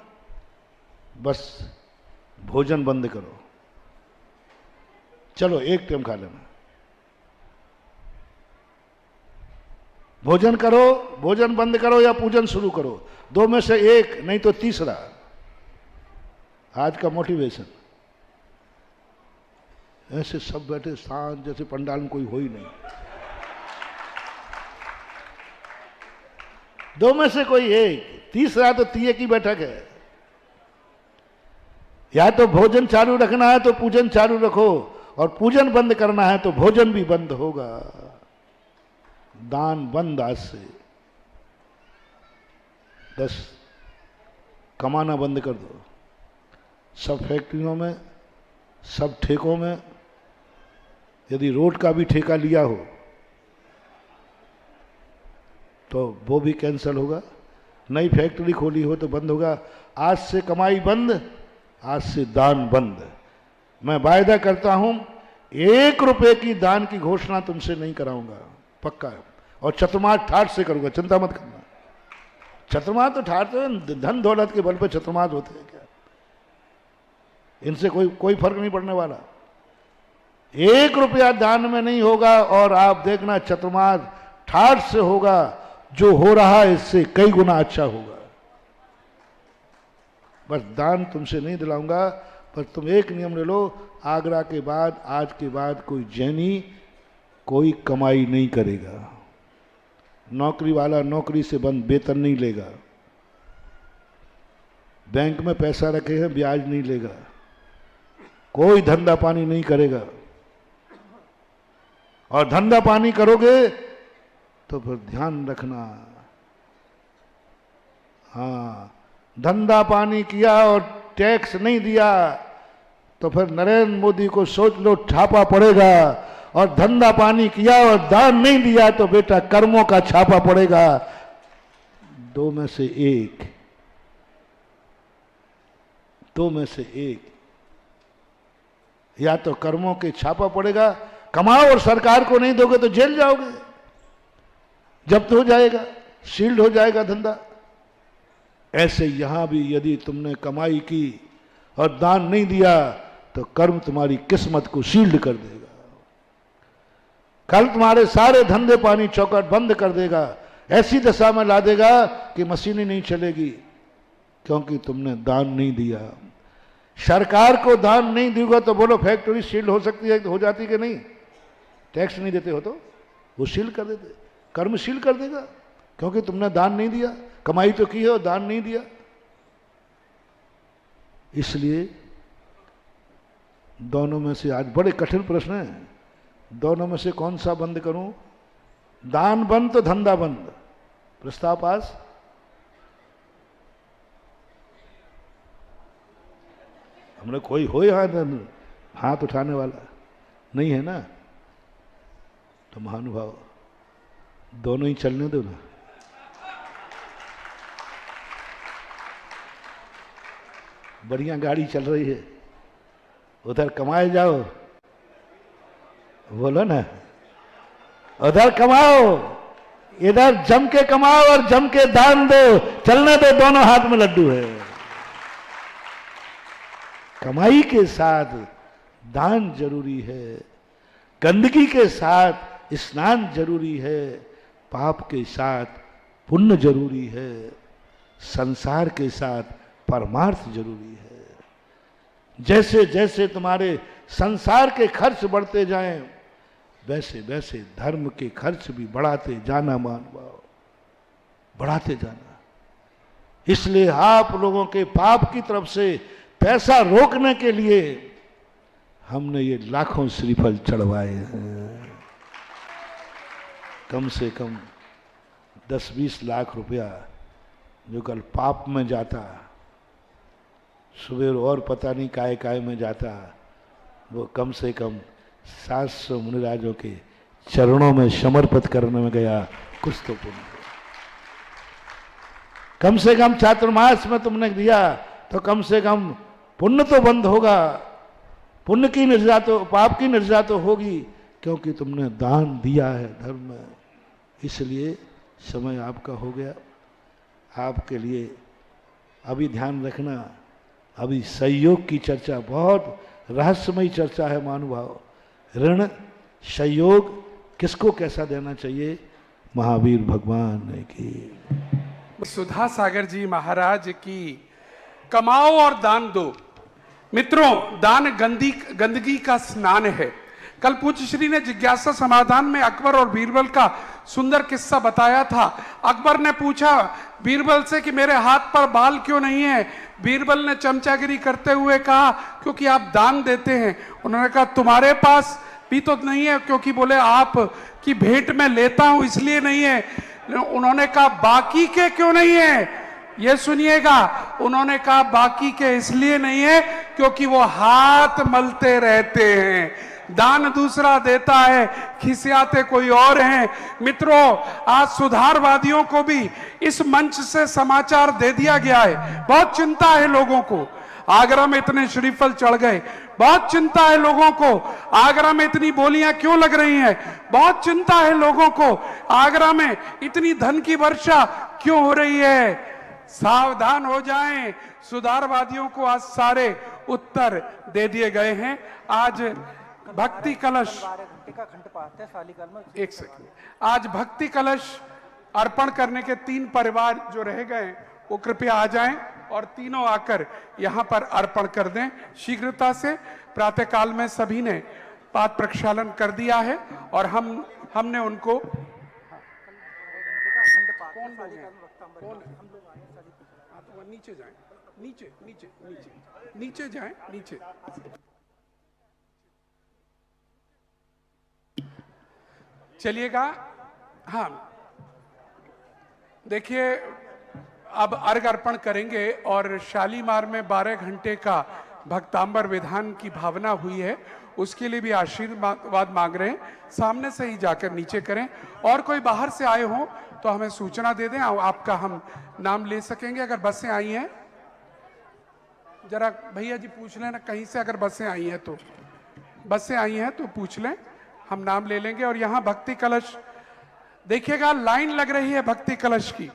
बस भोजन बंद करो। चलो एक टाइम खा लेना। भोजन करो, भोजन बंद करो या पूजन शुरू करो। दो में से एक, नहीं तो तीसरा। आज का मोटिवेशन। ऐसे सब बैठे शांत, जैसे पंडाल में कोई हो ही नहीं। दो में से कोई एक, तीसरा तो तीये की बैठक है। या तो भोजन चालू रखना है तो पूजन चालू रखो, और पूजन बंद करना है तो भोजन भी बंद होगा। दान बंद आज से। बस कमाना बंद कर दो। सब फैक्ट्रियों में, सब ठेकों में, यदि रोड का भी ठेका लिया हो तो वो भी कैंसिल होगा। नई फैक्ट्री खोली हो तो बंद होगा। आज से कमाई बंद, आज से दान बंद। मैं वायदा करता हूं, 1 रुपए की दान की घोषणा तुमसे नहीं कराऊंगा, पक्का है। और चतुर्मास ठाठ से करूंगा, चिंता मत करना। चतुर्मास तो ठाठ तो धन दौलत के बल पर चतुर्मास होते हैं क्या? इनसे कोई फर्क नहीं पड़ने वाला। 1 रुपया दान में नहीं होगा, और आप देखना चतुर्मास ठाठ से होगा। जो हो रहा है इससे कई गुना अच्छा होगा। बस दान तुमसे नहीं दिलाऊंगा, पर तुम एक नियम ले लो, आगरा के बाद, आज के बाद कोई जैनी कोई कमाई नहीं करेगा। नौकरी वाला नौकरी से बंद, वेतन नहीं लेगा। बैंक में पैसा रखे हैं, ब्याज नहीं लेगा। कोई धंधा पानी नहीं करेगा। और धंधा पानी करोगे तो फिर ध्यान रखना, हाँ, धंधा पानी किया और टैक्स नहीं दिया तो फिर नरेंद्र मोदी को सोच लो छापा पड़ेगा, और धंधा पानी किया और दान नहीं दिया तो बेटा कर्मों का छापा पड़ेगा। दो में से एक, दो में से एक, या तो कर्मों के छापा पड़ेगा, कमाओ और सरकार को नहीं दोगे तो जेल जाओगे, जब्त हो जाएगा, शील्ड हो जाएगा धंधा। ऐसे यहां भी यदि तुमने कमाई की और दान नहीं दिया तो कर्म तुम्हारी किस्मत को शील्ड कर देगा, कल तुम्हारे सारे धंधे पानी चौकट बंद कर देगा, ऐसी दशा में ला देगा कि मशीनें नहीं चलेगी, क्योंकि तुमने दान नहीं दिया। सरकार को दान नहीं दोगे तो बोलो फैक्ट्री शील्ड हो सकती है, हो जाती कि नहीं? टैक्स नहीं देते हो तो वो शील्ड कर देते, कर्म शील्ड कर देगा, क्योंकि तुमने दान नहीं दिया, कमाई तो की है और दान नहीं दिया। इसलिए दोनों में से आज बड़े कठिन प्रश्न है, दोनों में से कौन सा बंद करूं? दान बंद तो धंधा बंद, प्रस्ताव पास? हमने कोई हो यहां हाथ उठाने वाला नहीं है ना? तो महानुभाव दोनों ही चलने दो ना। बढ़िया गाड़ी चल रही है, उधर कमाए जाओ, बोलो ना, उधर कमाओ, इधर जम के कमाओ और जम के दान दो, चलने दो, दोनों हाथ में लड्डू है। कमाई के साथ दान जरूरी है, गंदगी के साथ स्नान जरूरी है, पाप के साथ पुण्य जरूरी है, संसार के साथ परमार्थ जरूरी है। जैसे जैसे तुम्हारे संसार के खर्च बढ़ते जाएं, वैसे वैसे धर्म के खर्च भी बढ़ाते जाना मानवाओ, बढ़ाते जाना। इसलिए आप लोगों के पाप की तरफ से पैसा रोकने के लिए हमने ये लाखों श्रीफल चढ़वाए हैं। कम से कम 10-20 लाख रुपया जो कल पाप में जाता, सुबह और पता नहीं काय काय में जाता, वो कम से कम 700 मुनिराजों के चरणों में समर्पित करने में गया, कुछ तो पुण्य। कम से कम चातुर्मास में तुमने दिया तो कम से कम पुण्य तो बंद होगा, पुण्य की निर्जा तो, पाप की निर्जा तो होगी, क्योंकि तुमने दान दिया है धर्म में। इसलिए समय आपका हो गया, आपके लिए अभी ध्यान रखना, अभी सहयोग की चर्चा, बहुत रहस्यमयी चर्चा है महानुभाव। ऋण सहयोग किसको कैसा देना चाहिए, महावीर भगवान की। सुधा सागर जी महाराज की कमाओ और दान दो। मित्रों, दान गंदगी का स्नान है। कल पूज्य श्री ने जिज्ञासा समाधान में अकबर और बीरबल का सुंदर किस्सा बताया था। अकबर ने पूछा बीरबल से कि मेरे हाथ पर बाल क्यों नहीं है? बीरबल ने चमचागिरी करते हुए कहा क्योंकि आप दान देते हैं। उन्होंने कहा तुम्हारे पास भी तो नहीं है, क्योंकि बोले आप की भेंट में लेता हूं इसलिए नहीं है। उन्होंने कहा बाकी के क्यों नहीं है? ये सुनिएगा, उन्होंने कहा बाकी के इसलिए नहीं है क्योंकि वो हाथ मलते रहते हैं। दान दूसरा देता है, खिसियाते कोई और हैं। मित्रों, आज सुधारवादियों को भी इस मंच से समाचार दे दिया गया है। बहुत चिंता है लोगों को, आगरा में इतने श्रीफल चढ़ गए। बहुत चिंता है लोगों को, आगरा में इतनी बोलियां क्यों लग रही हैं। बहुत चिंता है लोगों को, आगरा में इतनी धन की वर्षा क्यों हो रही है। सावधान हो जाएं, सुधारवादियों को आज सारे उत्तर दे दिए गए हैं। आज भक्ति कलश, एक सेकंड, आज भक्ति कलश अर्पण करने के 3 परिवार जो रह गए वो कृपया आ जाएं और तीनों आकर यहां पर अर्पण कर दें शीघ्रता से। प्रातःकाल में सभी ने पाद प्रक्षालन कर दिया है और हमने उनको नीचे जाएं, नीचे नीचे नीचे नीचे जाएं, नीचे। चलिएगा। हाँ, देखिए अब अर्घ अर्पण करेंगे और शालीमार में 12 घंटे का भक्तांबर विधान की भावना हुई है, उसके लिए भी आशीर्वाद मांग रहे हैं। सामने से ही जाकर नीचे करें, और कोई बाहर से आए हो तो हमें सूचना दे दें, आपका हम नाम ले सकेंगे। अगर बसें आई हैं, जरा भैया जी पूछ लें ना कहीं से, अगर बसें आई हैं तो, बसें आई हैं तो पूछ लें, हम नाम ले लेंगे। और यहाँ भक्ति कलश देखिएगा, लाइन लग रही है भक्ति कलश की,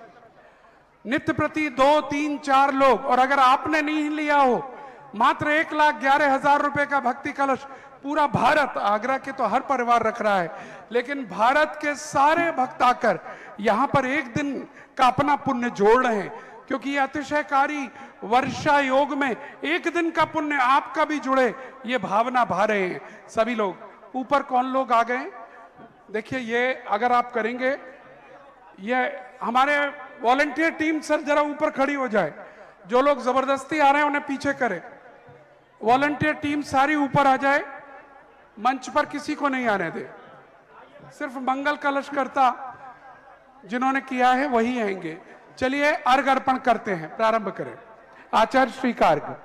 नित्य प्रति 2, 3, 4 लोग। और अगर आपने नहीं लिया हो, मात्र 1,11,000 रुपए का भक्ति कलश पूरा भारत, आगरा के तो हर परिवार रख रहा है, लेकिन भारत के सारे भक्त आकर यहां पर एक दिन का अपना पुण्य जोड़ रहे हैं, क्योंकि ये अतिशयकारी वर्षा योग में एक दिन का पुण्य आपका भी जुड़े, ये भावना भा रहे हैं सभी लोग। ऊपर कौन लोग आ गए देखिए, ये अगर आप करेंगे, ये हमारे वॉलंटियर टीम सर जरा ऊपर खड़ी हो जाए, जो लोग जबरदस्ती आ रहे हैं उन्हें पीछे करें। वॉलंटियर टीम सारी ऊपर आ जाए, मंच पर किसी को नहीं आने दे, सिर्फ मंगल कलश करता जिन्होंने किया है वही आएंगे। चलिए अर्घ अर्पण करते हैं, प्रारंभ करें। आचार्य श्री का अर्घ।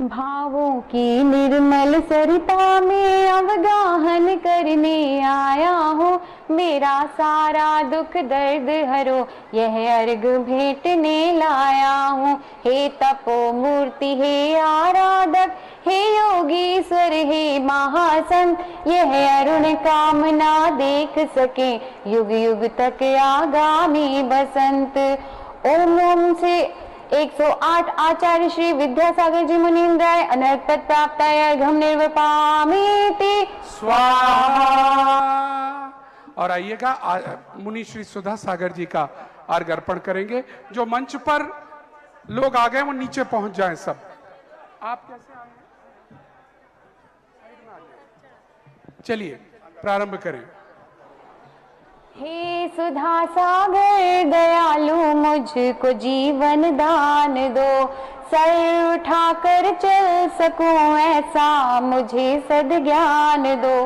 भावों की निर्मल सरिता में अवगाहन करने आया हूँ, मेरा सारा दुख दर्द हरो यह अर्घ भेंटने लाया हूँ। हे तपो मूर्ति, हे आराधक, हे योगीश्वर, हे महासंत, यह अरुण कामना देख सके युग युग तक आगामी बसंत। ओम ओम से 108 आचार्य श्री विद्यासागर जी मुनीन्द्राय अनर्पत प्राप्ताय अर्घम निर्वपामीति स्वाहा। और आइएगा, मुनि श्री सुधा सागर जी का अर्घ अर्पण करेंगे। जो मंच पर लोग आ गए वो नीचे पहुंच जाएं सब। आप कैसे आए? चलिए प्रारंभ करें। हे सुधा सागर दयालु, मुझको जीवन दान दो, सर उठाकर चल सकूं ऐसा मुझे सद्ज्ञान दो।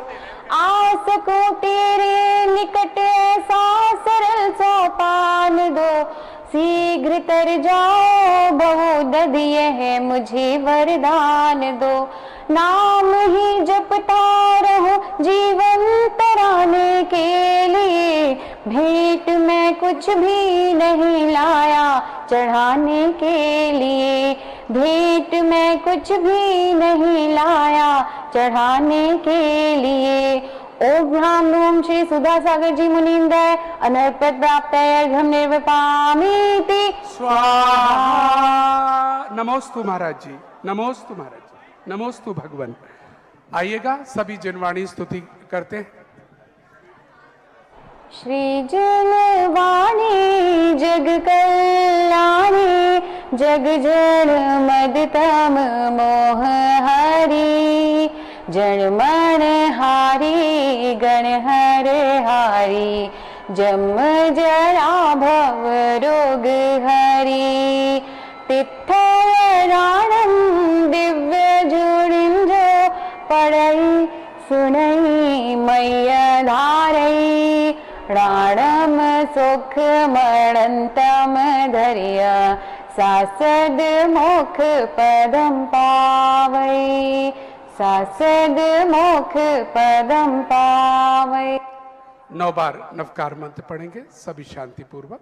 आ सकूं तेरे निकट ऐसा सरल सोपान दो, शीघ्र तर जाओ बहुदद यह मुझे वरदान दो। नाम ही जपता रहूं जीवन तराने के लिए, भेंट मैं कुछ भी नहीं लाया चढ़ाने के लिए, भेंट मैं कुछ भी नहीं लाया चढ़ाने के लिए। ओम भ्राम ओम श्री सुधा सागर जी मुनीन्द्राय अनर्पत प्राप्ताय अर्घम निर्वपामीति स्वाहा। नमोस्तु महाराज जी, नमोस्तु महाराज जी, नमोस्तु भगवान। आइएगा, सभी जनवाणी स्तुति करते हैं। श्री जनवाणी जग कल्याणी, जग जन मदतम मोह हरि, जन मन हारी गण हर हारी, जम जरा भव रोग हरि। तिथराणम दिव्य जुड़िंजो, पढ़ई सुनई मैया धारई, प्राणम सुख मरणतम धरिया, सासद मोख पदम पावई, सासद मोख पदम पावई। 9 बार नवकार मंत्र पढ़ेंगे, सभी शांति पूर्वक।